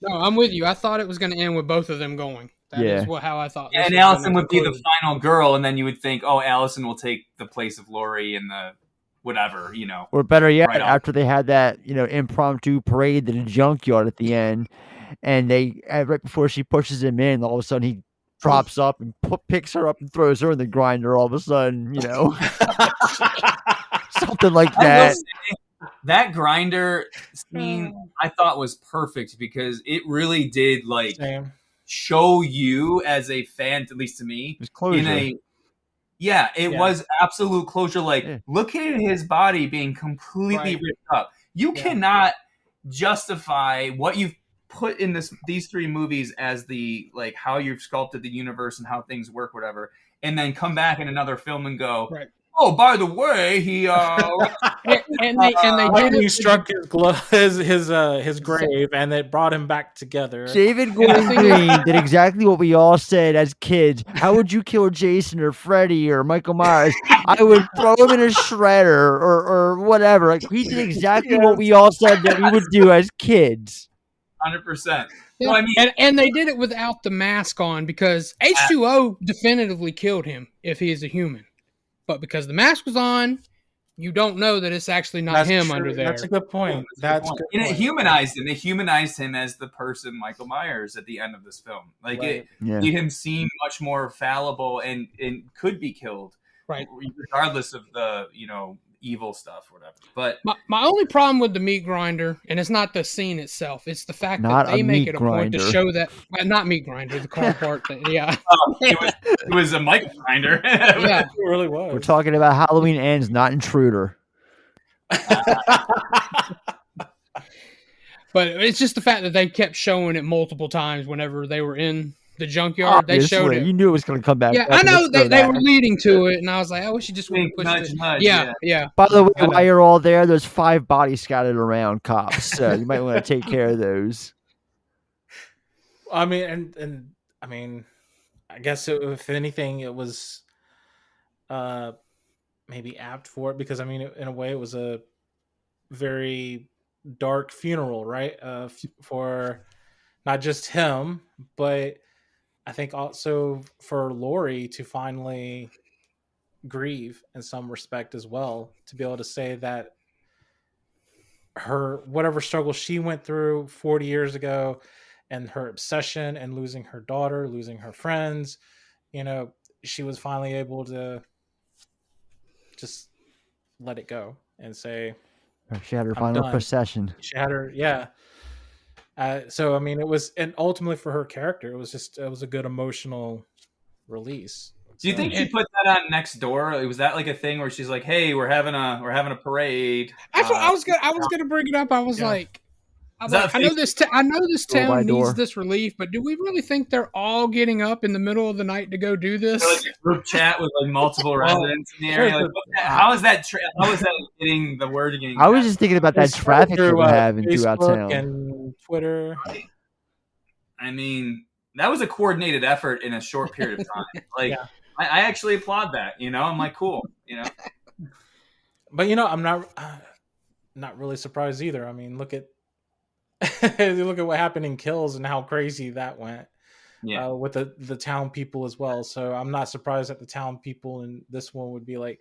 No, I'm with you. I thought it was going to end with both of them going. That is how I thought. And Allison would be the final girl, and then you would think, oh, Allison will take the place of Laurie in the whatever, Or better yet, after they had that, impromptu parade to the junkyard at the end, and right before she pushes him in, all of a sudden he drops up and picks her up and throws her in the grinder. All of a sudden, something like that. That grinder scene I thought was perfect, because it really did show you as a fan, at least to me, it was closure. Was absolute closure. Look at his body being completely ripped up. You cannot justify what you've put in these three movies as the how you've sculpted the universe and how things work, whatever, and then come back in another film and go, oh, by the way, he they struck his grave, and it brought him back together. David Gordon Green did exactly what we all said as kids. How would you kill Jason or Freddy or Michael Myers? I would throw him in a shredder or whatever. He did exactly what we all said that we would do as kids. 100%. Yeah. Well, I mean, and they did it without the mask on, because H2O definitively killed him if he is a human. but because the mask was on, you don't know that it's actually not That's him true. under there. That's a good point. That's a good And point. it humanized him. It humanized him as the person Michael Myers at the end of this film. Like Right. it made him seem much more fallible and could be killed, Right. regardless of the evil stuff or whatever. But my only problem with the meat grinder, and it's not the scene itself, it's the fact Not that they a make meat it a point to grinder. show that not meat grinder, the car part thing. Yeah, it was a Michael grinder. yeah. It really was. We're talking about Halloween Ends, not Intruder. But it's just the fact that they kept showing it multiple times whenever they were in the junkyard. They showed Obviously, it. you knew it was going to come back. Yeah, up, I know let's go they were back. leading to it, and I was like, I wish you just would Wink, push nudge, it. nudge, Yeah. By the way, I know. while you're all there, there's 5 bodies scattered around, cops. So you might want to take care of those. I mean, and I mean, I guess if anything, it was maybe apt for it because I mean, in a way, it was a very dark funeral, right? For not just him, but I think also for Lori to finally grieve in some respect as well, to be able to say that her whatever struggle she went through 40 years ago and her obsession and losing her daughter, losing her friends, she was finally able to just let it go and say, She had her I'm final done. procession. She had her, yeah. So I mean, it was, and ultimately for her character, it was a good emotional release. Do you think she put that on next door? Was that like a thing where she's like, "Hey, we're having a parade"? That's what I was gonna bring it up. I was like, I know this Door by town door. needs this relief, but do we really think they're all getting up in the middle of the night to go do this? Like a group chat with like multiple residents in the area. Like, how is that getting the word getting? I was just thinking about that It's traffic that through, we're having throughout Facebook town. and Twitter. I mean, that was a coordinated effort in a short period of time. Like, Yeah. I actually applaud that. I'm like, cool. But I'm not really surprised either. I mean, look at what happened in Kills and how crazy that went. Yeah. With the town people as well. So I'm not surprised that the town people in this one would be like,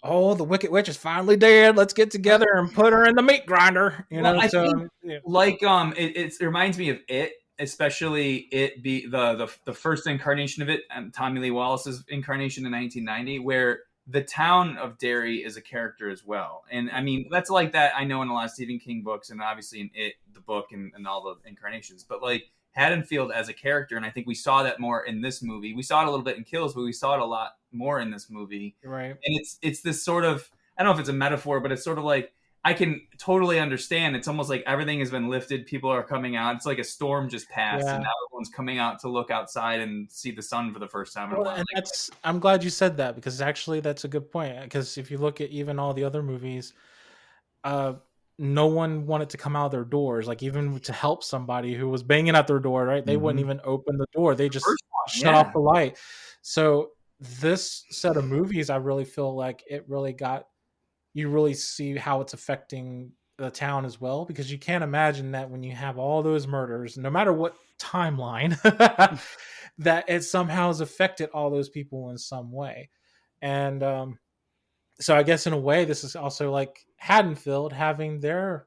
"Oh, the Wicked Witch is finally dead. Let's get together and put her in the meat grinder." Well, I so think, like it reminds me of It, especially It be the first incarnation of it, Tommy Lee Wallace's incarnation in 1990, where the town of Derry is a character as well. And I mean, that's like that I know in a lot of Stephen King books and obviously in It, the book and all the incarnations, but like Haddonfield as a character, and I think we saw that more in this movie. We saw it a little bit in Kills, but we saw it a lot more in this movie. right. And it's this sort of, I don't know if it's a metaphor, but it's sort of like, I can totally understand. It's almost like everything has been lifted. People are coming out. It's like a storm just passed, Yeah. and now everyone's coming out to look outside and see the sun for the first time in a Well, while. and I'm glad you said that because actually that's a good point. Because if you look at even all the other movies, no one wanted to come out of their doors, like even to help somebody who was banging at their door, right? They wouldn't even open the door. They just First one, shut yeah. off the light. So this set of movies, I really feel like it really you really see how it's affecting the town as well, because you can't imagine that when you have all those murders, no matter what timeline, that it somehow has affected all those people in some way. And so I guess in a way, this is also like Haddonfield having their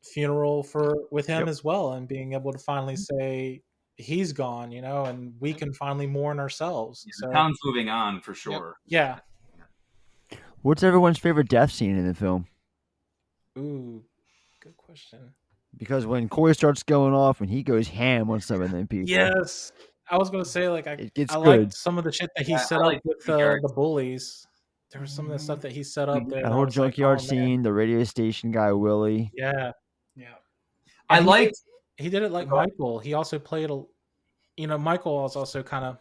funeral with him as well, and being able to finally say he's gone, and we can finally mourn ourselves. Yeah, So the town's moving on for sure. yeah. What's everyone's favorite death scene in the film? Ooh, good question. Because when Corey starts going off and he goes ham on some of them people. Yes, I was gonna say like It gets I good. liked some of the shit that he Yeah, set I up like with the junkyard. the bullies. There was some of the stuff that he set up there. That and I whole was like, junkyard oh, man. scene, the radio station guy, Willie. Yeah, Yeah. I And liked. he did it like Michael. He also played Michael has also kind of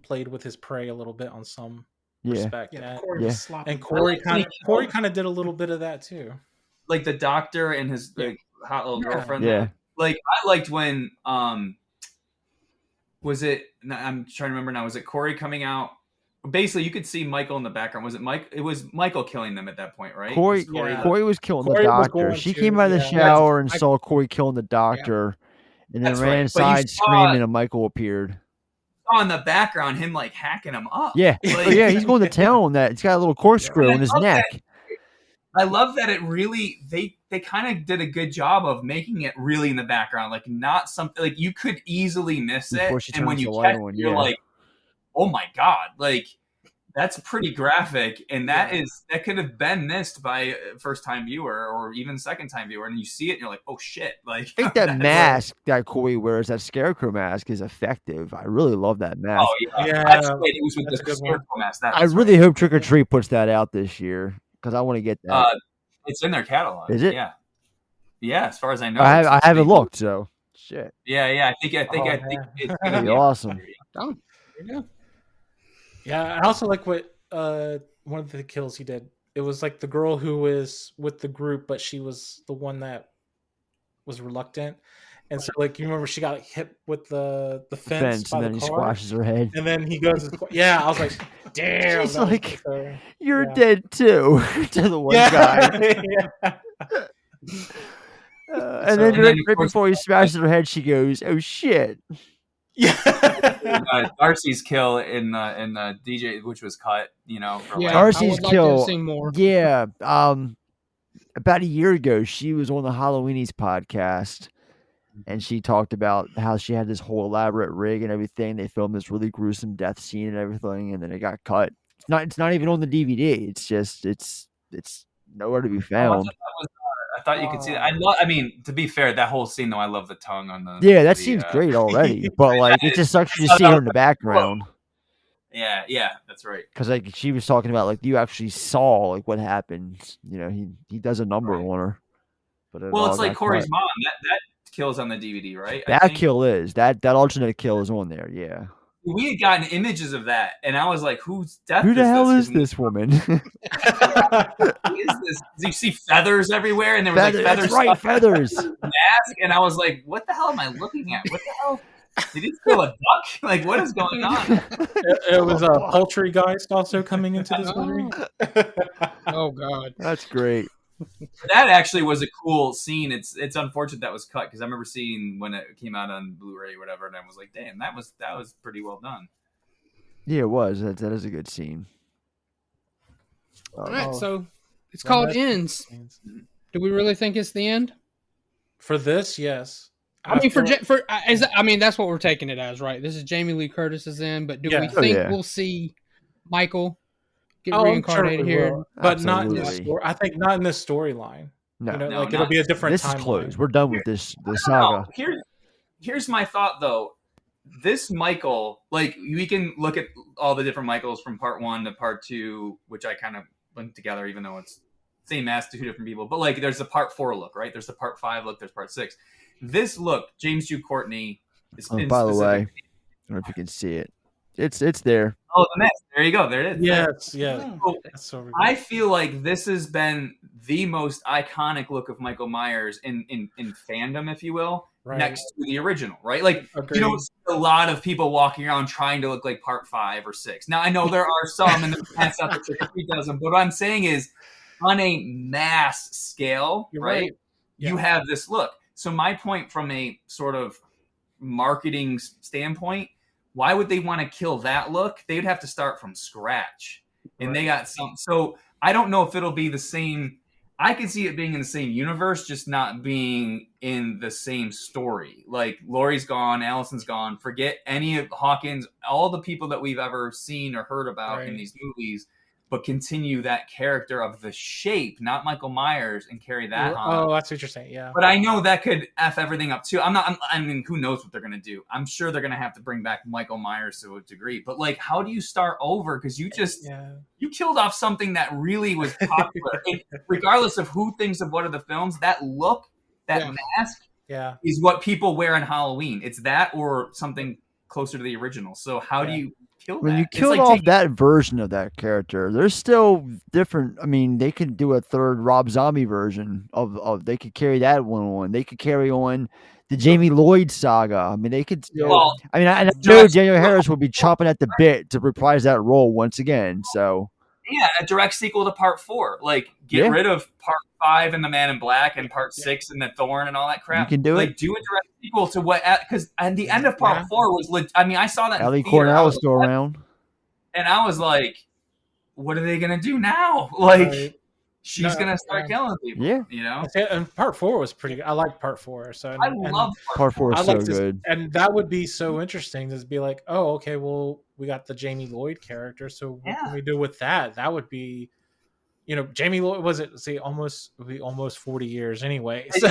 played with his prey a little bit on some Yeah. respect. Yeah. And, Corey was sloppy. and Corey like kind Michael. of did a little bit of that too. Like the doctor and his like hot little girlfriend. Yeah. Like I liked when was it? I'm trying to remember now. Was it Corey coming out? Basically, you could see Michael in the background. Was it Mike? It was Michael killing them at that point, right? Corey, Was yeah. Corey was killing Corey the was doctor. going She to, came out of the yeah. shower and I- saw Corey killing the doctor, and then That's ran right. But you inside saw- screaming, and Michael appeared. saw in the background him like hacking him up. Yeah. Like, Oh, yeah, he's going to town on that. He's got a little corkscrew And I in his love neck. I love that it really they kind of did a good job of making it really in the background, like not something like you could easily miss it, Before she and when turns you the light catch on, it, you're yeah. like, oh my god, like that's pretty graphic, and that could have been missed by a first time viewer or even second time viewer, and you see it and you're like, oh shit, like I think that mask that Corey wears, that scarecrow mask, is effective. I really love that mask. Oh yeah, Yeah, that's right. It was with that's the a good scarecrow one. mask. I really hope Trick or Treat puts that out this year because I want to get that. It's in their catalog. Is it? Yeah. As far as I know, I haven't they- looked, so shit. Yeah. I think man. it's That'd gonna be be awesome. Oh, there you go. Yeah, I also like what one of the kills he did. It was like the girl who was with the group, but she was the one that was reluctant. And so, like, you remember she got hit with the fence by and then the he car, squashes her head. and then he goes, yeah. I was like, damn. She's that was like, so- You're yeah. dead too, to the one guy. yeah. And then and right, then, of right course, before he smashes her head, she goes, "Oh shit!" Yeah. Darcy's kill in the DJ, which was cut, for Yeah, like, Darcy's I would like to kill. have seen more. Yeah. About a year ago, she was on the Halloweenies podcast, and she talked about how she had this whole elaborate rig and everything. They filmed this really gruesome death scene and everything, and then it got cut. It's not even on the DVD. It's just it's nowhere to be found. I thought you could see that. I mean, to be fair, that whole scene though, I love the tongue on the. Yeah, that the, seems great already, but like it just sucks to see her in the background. Yeah, that's right. Because like she was talking about, like you actually saw like what happened. He does a number Right. on her. But Well, it's like Corey's cut. mom. That kills on the DVD, right? I That think. kill is that alternate kill is on there. Yeah. We had gotten images of that, and I was like, "Whose death? Who the hell is And this woman? Who is this? You see feathers everywhere, and there was like feathers. That's right, stuck in feathers. the mask, and I was like, "What the hell am I looking at? What the hell? Did he kill a duck? Like, what is going on?" It was a poultry geist also coming into this movie. Oh God. That's great. That actually was a cool scene. It's unfortunate that was cut because I remember seeing when it came out on Blu-ray or whatever, and I was like, "Damn, that was pretty well done." Yeah, it was. That is a good scene. All right, Oh. so it's Well, called that's- Ends. Do we really think it's the end? For this, yes. I mean, feel- that's what we're taking it as, right? This is Jamie Lee Curtis's end, but do Yeah. we Oh, think yeah. we'll see Michael get Oh, I'm sure reincarnated we here? will, but not in this Absolutely. story. I think not in this storyline. No, No, Like it'll not- be a different this is timeline. closed. We're done with this No, saga. here's my thought though. This Michael, like we can look at all the different Michaels from part 1 to part 2, which I kind of linked together, even though it's same mask to 2 different people. But like, there's the part 4 look, right? There's the part 5 look. There's part 6. This look, James Jude Courtney. Is Oh, by the way, I don't know if you can see it. It's there. oh, the mask. There you go. There it is. Yes, yeah. So, That's so I feel like this has been the most iconic look of Michael Myers in fandom, if you will, Right. next to the original, right? Like, Agreed. you don't see a lot of people walking around trying to look like part 5 or 6. Now, I know there are some, and that's not the Trick or Treat does them, but what I'm saying is, on a mass scale, You're right, right. you have this look. So my point from a sort of marketing standpoint, why would they want to kill that look? They'd have to start from scratch. And they got some. So I don't know if it'll be the same. I can see it being in the same universe, just not being in the same story. Like Laurie's gone, Allison's gone. Forget any of Hawkins, all the people that we've ever seen or heard about in Right. these movies, but continue that character of the Shape, not Michael Myers, and carry that on. Oh, that's what you're saying. Yeah. But I know that could F everything up too. I mean, who knows what they're going to do? I'm sure they're going to have to bring back Michael Myers to a degree. But like, how do you start over? Because you just, Yeah. you killed off something that really was popular. And regardless of who thinks of what are the films, that look, that Yeah. mask Yeah. is what people wear on Halloween. It's that or something closer to the original. So how do you kill When that? you It's killed like off taking- that version of that character, there's still different. I mean, they could do a third Rob Zombie version of they could carry that one on. They could carry on the Jamie Lloyd saga. I mean, they could still. Well, I mean, I know just- Daniel Harris would be chomping at the bit to reprise that role once again. So Yeah, a direct sequel to Part 4. Like, get rid of Part 5 and the Man in Black and Part 6 and the Thorn and all that crap. You can do it. Do a direct sequel to what? Because at the end of Part 4 was. I mean, I saw that. Ellie in theater. Cornell is still around, and I was like, "What are they gonna do now?" Like, she's gonna start killing people. Yeah, you know. And Part 4 was pretty good. I like Part 4. So I love Part 4 is so good. And that would be so interesting to be like, oh, okay, well, we got the Jamie Lloyd character, so what can we do with that? That would be, Jamie Lloyd would be almost 40 years anyway. So,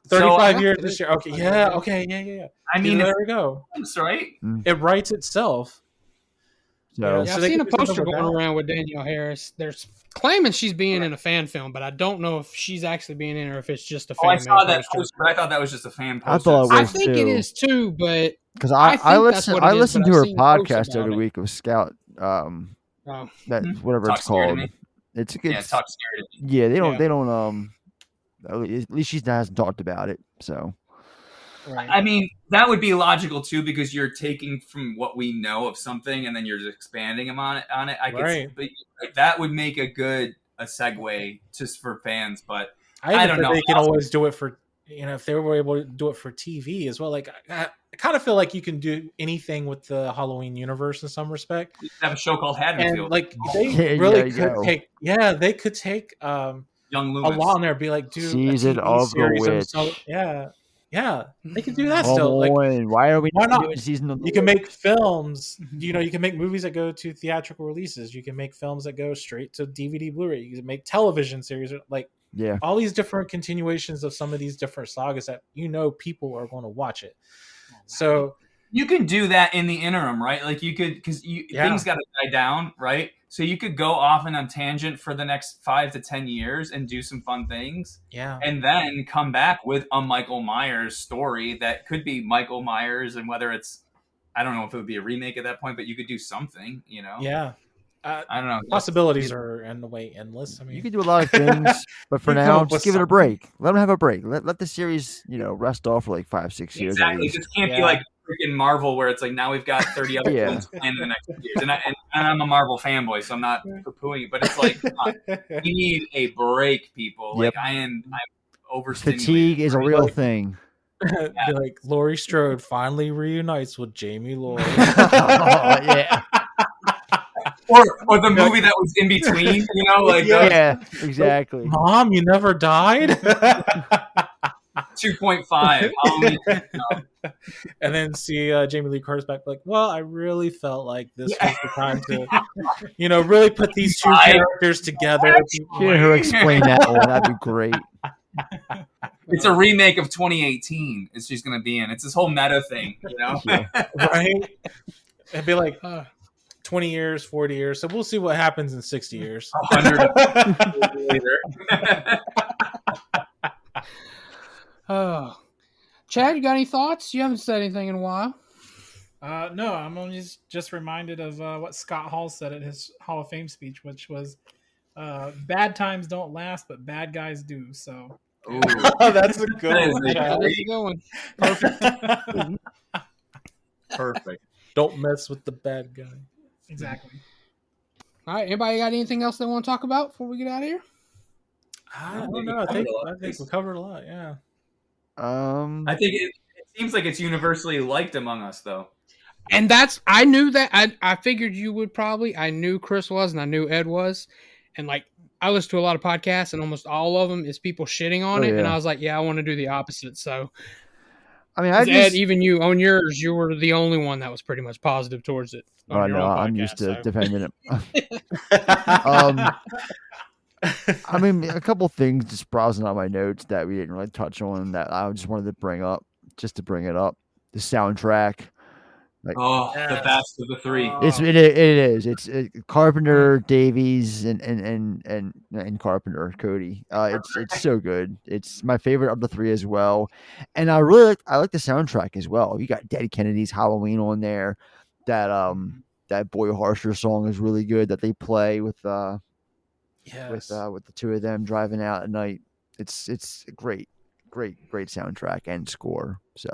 35 years this year. Okay, yeah. I mean, there we go. That's right. It writes itself. So, I've seen a poster going around with Danielle Harris. There's claiming she's being in a fan film, but I don't know if she's actually being in or if it's just a fan. I saw that poster. I thought that was just a fan poster. I thought it was I think it is too, but because I listen to her podcast every week with Scout. That whatever Talk it's called. It's Talk Scary to Me. Yeah, they don't. At least she hasn't talked about it. So. Right. I mean, that would be logical too, because you're taking from what we know of something and then you're just expanding them on it. I could, but that would make a segue just for fans. But I don't know. They can always do it for if they were able to do it for TV as well. Like I kind of feel like you can do anything with the Halloween universe in some respect. You have a show called Haddonfield. And like they really could take. Yeah, they could take Young Loomis along there. Be like, dude, Season of the Witch. Yeah, they can do that still. Like, why are we not doing season of the You can make films. You can make movies that go to theatrical releases. You can make films that go straight to DVD, Blu-ray. You can make television series, like all these different continuations of some of these different sagas that people are going to watch it. So you can do that in the interim, right? Like you could, because things got to die down, right? So you could go off on a tangent for the next 5 to 10 years and do some fun things. Yeah. And then come back with a Michael Myers story that could be Michael Myers, and whether it's, I don't know if it would be a remake at that point, but you could do something, Yeah. I don't know. Possibilities are in the way endless. I mean, you can do a lot of things, but for now, just give it a break. Let them have a break. Let the series, rest off for like 5-6 years. Exactly. This can't be like freaking Marvel, where it's like now we've got 30 other films planned in the next few years. And I'm a Marvel fanboy, so I'm not poo-pooing it, but it's like we need a break, people. Like I'm overstimulated. Fatigue is a real thing. Be like Laurie Strode finally reunites with Jamie Lloyd. Yeah. Or the movie that was in between, exactly. Mom, you never died. 2.5. And then see Jamie Lee Curtis back, like, well, I really felt like this was the time to, really put these two characters together. Hear her explain that one. That'd be great. It's a remake of 2018. It's just going to be in. It's this whole meta thing, right? It'd be like 20 years, 40 years. So we'll see what happens in 60 years. 100 later. Oh, Chad, you got any thoughts? You haven't said anything in a while. No, I'm only just reminded of what Scott Hall said at his Hall of Fame speech, which was, "Bad times don't last, but bad guys do." So, that's a good one. That's a good one. Perfect. Don't mess with the bad guy. Exactly. All right. Anybody got anything else they want to talk about before we get out of here? I don't know. I think we covered a lot. Yeah. I think it seems like it's universally liked among us, though. And I knew that. I figured you would probably. I knew Chris was, and I knew Ed was. And like, I listen to a lot of podcasts, and almost all of them is people shitting on it. Yeah. And I was like, I want to do the opposite. So, I mean, Ed, even you on yours, you were the only one that was pretty much positive towards it. Oh no, I'm used to defending it. I mean, a couple things just browsing on my notes that we didn't really touch on that I just wanted to bring up, just to bring it up. The soundtrack, the best of the three. It is. It's Carpenter, Davies, and Carpenter, Cody. It's so good. It's my favorite of the three as well, and I like the soundtrack as well. You got Dead Kennedy's Halloween on there. That Boy Harsher song is really good that they play with the two of them driving out at night. It's a great soundtrack and score. So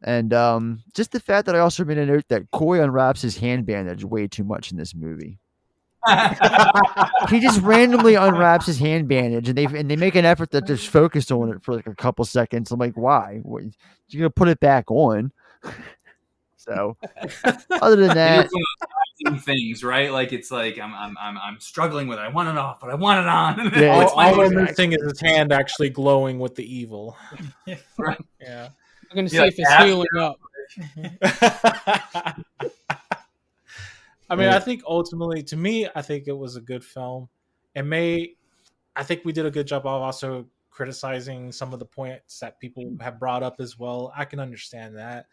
And just the fact that I also made a note that Corey unwraps his hand bandage way too much in this movie. He just randomly unwraps his hand bandage, and they make an effort that just focused on it for like a couple seconds. I'm like, why? What, you're gonna put it back on? So, other than that, It is one of those things, right? Like it's like I'm struggling with it. I want it off, but I want it on. Yeah, all it's all we're exactly. missing is his hand actually glowing with the evil. Right. Yeah. I'm gonna see Yeah, if it's after- healing up. I mean, I think ultimately, to me, I think it was a good film. I think we did a good job of also criticizing some of the points that people have brought up as well. I can understand that.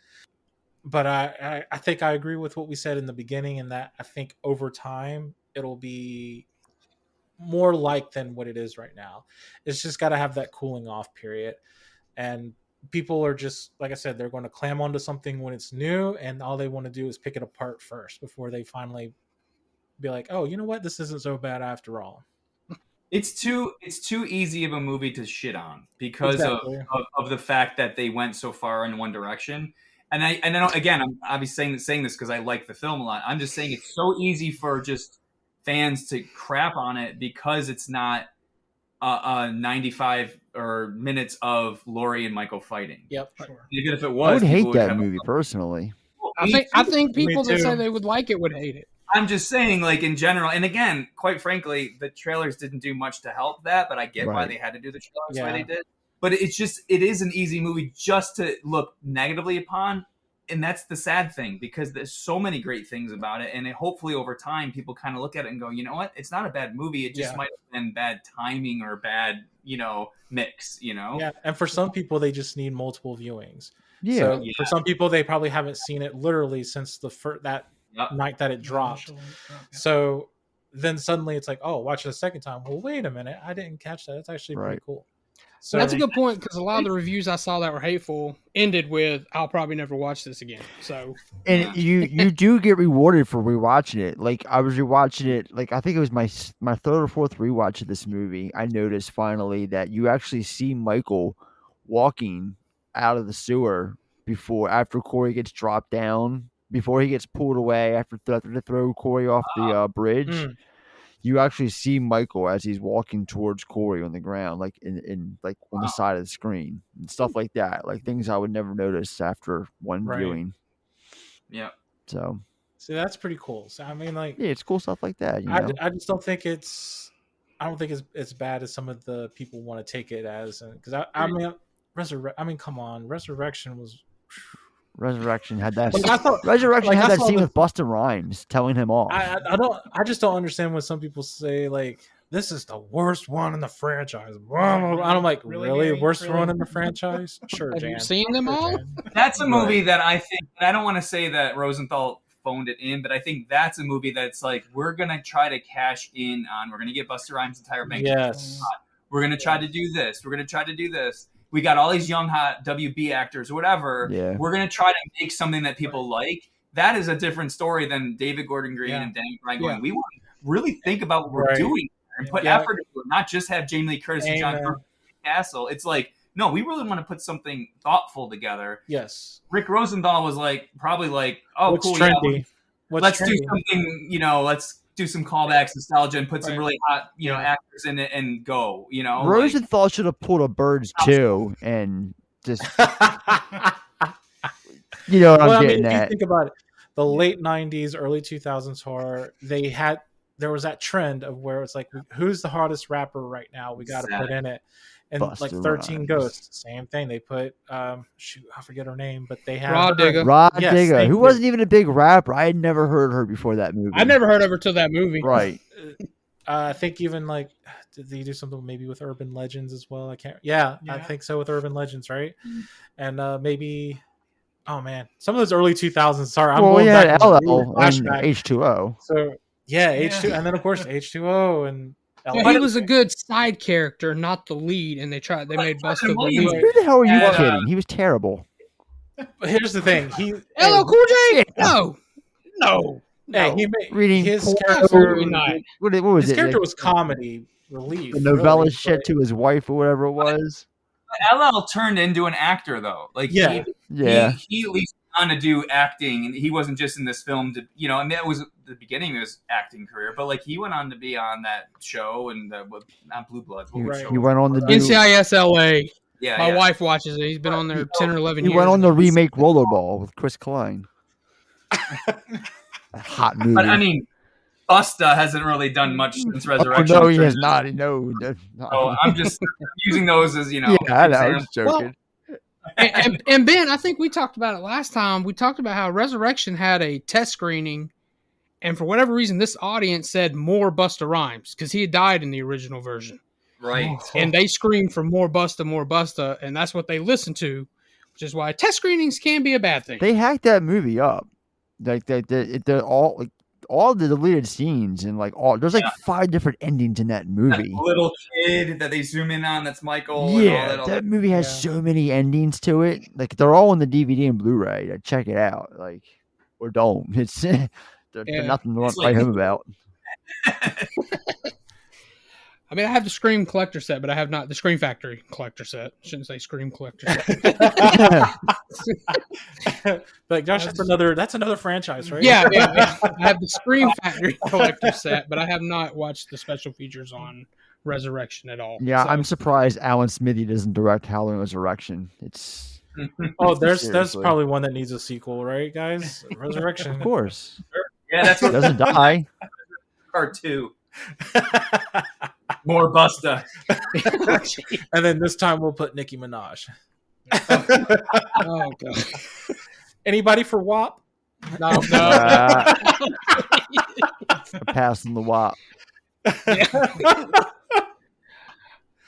But I think I agree with what we said in the beginning, and that I think over time it'll be more like than what it is right now. It's just got to have that cooling off period. And people are just, like I said, they're going to clam onto something when it's new, and all they want to do is pick it apart first before they finally be like, oh, you know what, this isn't so bad after all. It's too easy of a movie to shit on because of the fact that they went so far in one direction. And I don't, again, I'm obviously saying this because I like the film a lot. I'm just saying it's so easy for just fans to crap on it because it's not 95 or minutes of Laurie and Michael fighting. Yep. Sure. Even if it I was, would hate people would that have- movie personally. I think people Me that too. say they would like it would hate it. I'm just saying, like in general, and again, quite frankly, the trailers didn't do much to help that, but I get why Right. they had to do the trailers the Yeah. way they did. But it is an easy movie just to look negatively upon, and that's the sad thing because there's so many great things about it, and hopefully over time people kind of look at it and go, you know what, it's not a bad movie, it just might have been bad timing or bad, mix, Yeah, and for some people, they just need multiple viewings. Yeah. So for some people, they probably haven't seen it literally since that Yep. night that it dropped. So then suddenly it's like, oh, watch it a second time. Well, wait a minute, I didn't catch that. It's actually pretty Right. cool. So That's a good point because a lot of the reviews I saw that were hateful ended with "I'll probably never watch this again." So And you do get rewarded for rewatching it. Like I was rewatching it, like I think it was my third or fourth rewatch of this movie. I noticed finally that you actually see Michael walking out of the sewer after Corey gets dropped down, before he gets pulled away after to throw Corey off the bridge. You actually see Michael as he's walking towards Corey on the ground, like in like on the side of the screen and stuff like that. Like things I would never notice after one Right. viewing. Yeah. So see, that's pretty cool. So I mean, like, yeah, it's cool stuff like that. You know? I just don't think it's as bad as some of the people want to take it as, because I mean, come on, Resurrection was. Resurrection had that. Like, I thought- Resurrection like, had I that saw scene the- with Busta Rhymes telling him off. I just don't understand when some people say like this is the worst one in the franchise. I'm like, Really, really, Gary? worst Really? one in the franchise? Sure, have Jan. you seen them Sure, all? Jan. That's a movie that I think, I don't want to say that Rosenthal phoned it in, but I think that's a movie that's like, we're going to try to cash in on, we're going to get Busta Rhymes' entire bank. Yes. We're going to try to do this. We're going to try to do this. We got all these young, hot WB actors or whatever. Yeah. We're going to try to make something that people like. That is a different story than David Gordon Green and Danny Bryan going, we want to really think about what we're doing and put effort into it, not just have Jamie Lee Curtis and John Castle. It's like, no, we really want to put something thoughtful together. Yes. Rick Rosenthal was like, probably like, oh, What's cool. trendy? Yeah, let's do something, let's do some callbacks, nostalgia, and put some really hot, actors in it and go, Rosenthal should have pulled a Birds too and just, you know what I'm getting if at. you think about it, the late 90s, early 2000s horror, there was that trend of where it's like, who's the hottest rapper right now? We got to put in it. And Busta like 13 Rhymes. Ghosts, same thing. They put, I forget her name, but they had Rod Digger. Rod Yes, Digger, thank who you. wasn't even a big rapper. I had never heard her before that movie. I never heard of her till that movie. Right. I think even like, did they do something maybe with Urban Legends as well? I can't. Yeah, I think so with Urban Legends, right? And maybe, oh man, some of those early 2000s. Sorry, I'm Well, going we back. had in the LL and flashback. H2O. So yeah, H2, and then of course H2O and. But he was a good side character, not the lead, and they made Busta the lead. Who the hell are you Yeah. kidding? He was terrible. But here's the thing. LL Cool J? No. Hey, he made Reading his poor- character. Absolutely not. What was His it? character Like, was comedy relief. the novella really, shit but- to his wife or whatever it was. LL turned into an actor though. Like Yeah. Yeah. He at least went on to do acting, and he wasn't just in this film to, you know, I mean, that was the beginning of his acting career, but like he went on to be on that show and not Blue Bloods. What Right. show He was went it? on to do. NCIS LA. Yeah, My yeah. wife watches it. He's been on there 10 or 11 He years. went on the now. remake Rollerball with Chris Klein. A hot movie. But I mean, Busta hasn't really done much since Oh, Resurrection. no, he has not. No. So I'm just using those as, you know, Yeah, I know. I'm examples. just joking. And Ben, I think we talked about it last time. We talked about how Resurrection had a test screening, and for whatever reason, this audience said more Busta Rhymes because he had died in the original version. Right. And they screamed for more Busta, and that's what they listened to, which is why test screenings can be a bad thing. They hacked that movie up. Like they're all the deleted scenes and there's 5 different endings in that movie. That little kid that they zoom in on, that's Michael. Yeah, and all that movie has so many endings to it. Like they're all on the DVD and Blu-ray. Check it out. Like, or don't. It's they're nothing to write home about. I mean, I have the Scream collector set, but I have not the Scream Factory collector set. Shouldn't say Scream collector set. Like, Josh, that's another franchise, right? Yeah. I have the Scream Factory collector set, but I have not watched the special features on Resurrection at all. Yeah, So- I'm surprised Alan Smithy doesn't direct Halloween Resurrection. It's Oh, there's Seriously. probably one that needs a sequel, right, guys? Resurrection. of course Yeah, that's he what doesn't die. part 2. More Busta. And then this time we'll put Nicki Minaj. Oh god. Anybody for WAP? No. I pass on the WAP.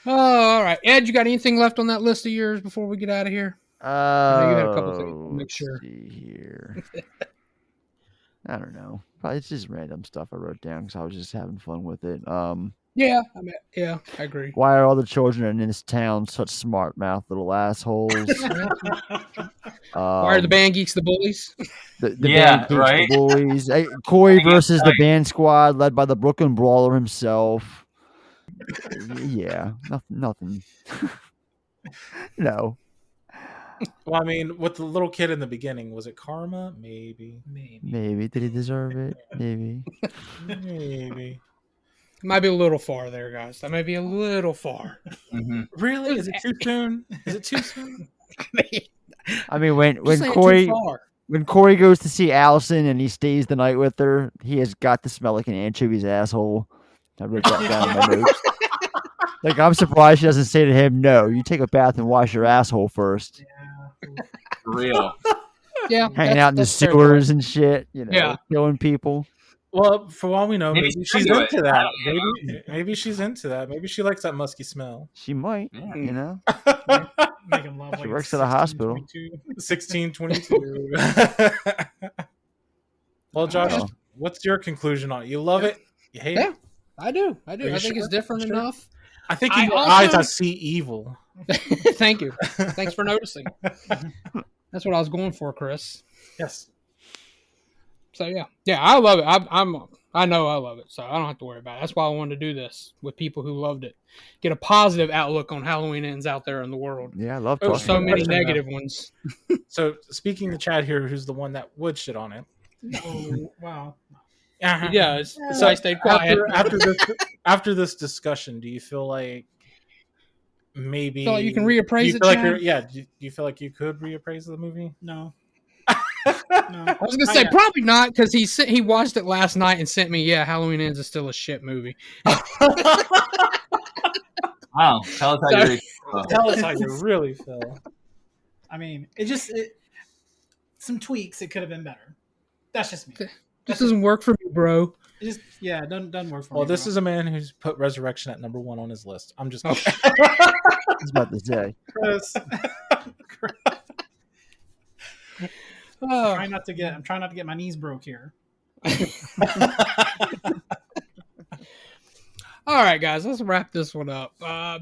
Oh, all right. Ed, you got anything left on that list of yours before we get out of here? know you had a couple things. I'll make Let's sure. see here. I don't know. Probably it's just random stuff I wrote down because I was just having fun with it. Yeah, I agree. Why are all the children in this town such smart mouth little assholes? Why are the band geeks the bullies? The Yeah, band keeps right? the boys. Hey, Corey versus the band squad led by the Brooklyn Brawler himself. Yeah, nothing. No. Well, I mean, with the little kid in the beginning, was it karma? Maybe. Maybe. Did he deserve it? Maybe. Maybe. Might be a little far there, guys. That might be a little far. Mm-hmm. Really? Is it too soon? Is it too soon? I mean, when Just saying Corey too far. when Corey goes to see Allison and he stays the night with her, he has got to smell like an anchovy's asshole. I wrote that down in my notes. Like, I'm surprised she doesn't say to him, "No, you take a bath and wash your asshole first." For real. Yeah, Hanging out in the that's fair. sewers and shit, Yeah. killing people. Well, for all we know, Maybe maybe she's she's into into it. that. I don't Maybe she's into that. Maybe she likes that musky smell. She might, Yeah. you know. Making love She like works at a hospital. 1622. Well, Josh, Oh. what's your conclusion on it? You love it? You hate Yeah. it? I do. Are I you think it's sure? different Sure? enough. I think I in your also- eyes I see evil. Thank you. Thanks for noticing. That's what I was going for, Chris. Yes. So yeah, I love it. I know I love it, so I don't have to worry about it. That's why I wanted to do this with people who loved it. Get a positive outlook on Halloween Ends out there in the world. Yeah, I love Oh, talking So about many it. negative ones. So speaking to Chad here, who's the one that would shit on it. Oh, wow. Yeah, so I stayed quiet. After this discussion, do you feel like maybe Feel like you can do reappraise you it, feel like Chad? do you feel like you could reappraise the movie? No. I was gonna say probably not because he watched it last night and sent me. Yeah, Halloween Ends is still a shit movie. Wow. Tell us how you really feel. Tell us how you really feel. I mean, some tweaks. It could have been better. That's just me. This doesn't work for me, bro. It just it doesn't work for me. Well, this is a man who's put Resurrection at number 1 on his list. I'm just I was about to say. Chris. Oh, I'm trying not to get my knees broke here. all right, guys, let's wrap this one up.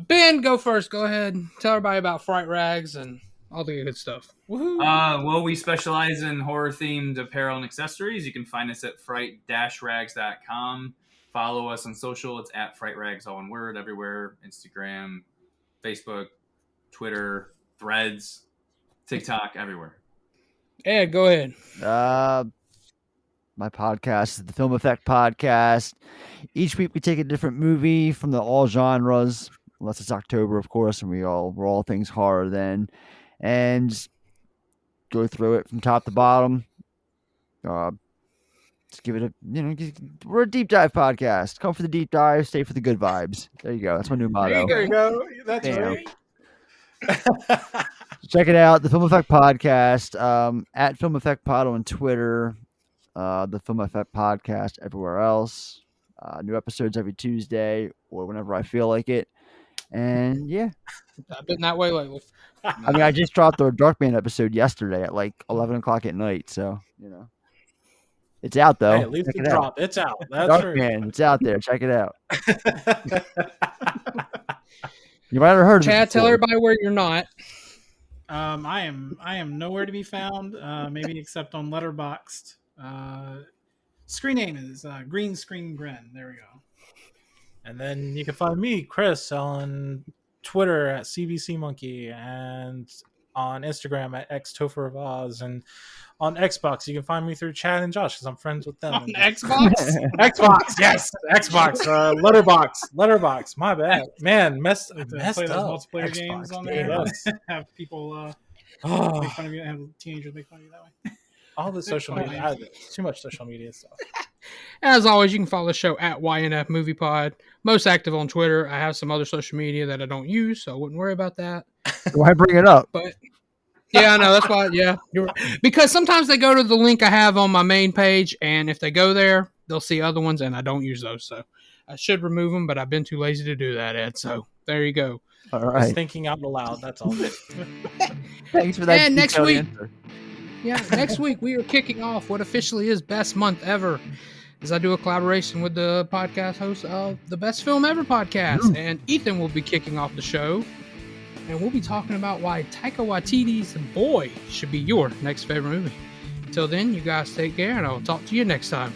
Ben, go first. Go ahead. Tell everybody about Fright Rags and all the good stuff. Woohoo! Well, we specialize in horror-themed apparel and accessories. You can find us at fright-rags.com. Follow us on social. It's at Fright Rags, all one word, everywhere. Instagram, Facebook, Twitter, Threads. TikTok, everywhere. Ed, go ahead. My podcast is the Film Effect Podcast. Each week we take a different movie from all genres, unless it's October, of course, and we're all things horror then, and just go through it from top to bottom. Just give it a, we're a deep dive podcast. Come for the deep dive, stay for the good vibes. There you go. That's my new motto. There you go. That's Damn. right. Check it out, the Film Effect Podcast, at Film Effect Pod on Twitter, the Film Effect Podcast everywhere else. New episodes every Tuesday or whenever I feel like it. And yeah, I've been that way lately. I mean, I just dropped our Darkman episode yesterday at like 11 o'clock at night, so it's out though. Hey, at least Check it it out. dropped. It's out. That's true. Darkman, it's out there. Check it out. You might have heard of it. Chad, tell everybody where you're not. I am nowhere to be found. Maybe except on Letterboxd. Screen name is Green Screen Grin. There we go. And then you can find me, Chris, on Twitter at CBC Monkey and on Instagram at xtopher of Oz, and on Xbox you can find me through Chad and Josh because I'm friends with them. On Xbox? Xbox, yes, Xbox. Letterbox. My bad, man. Messed Play up. those multiplayer Xbox, games on damn. there. Yes. Have people make fun of you. Have teenagers make fun of you that way. All the social media. Too much social media stuff. As always, you can follow the show at YNF Movie Pod. Most active on Twitter. I have some other social media that I don't use, so I wouldn't worry about that. Why bring it up? But yeah, I know that's why. Yeah, because sometimes they go to the link I have on my main page, and if they go there, they'll see other ones, and I don't use those. So I should remove them, but I've been too lazy to do that, Ed. So there you go. All Just right. thinking out loud. That's all. Thanks for that. And next detailed week- answer. Yeah, next week we are kicking off what officially is Best Month Ever, as I do a collaboration with the podcast host of the Best Film Ever podcast. And Ethan will be kicking off the show, and we'll be talking about why Taika Waititi's Boy should be your next favorite movie. Until then, you guys take care, and I'll talk to you next time.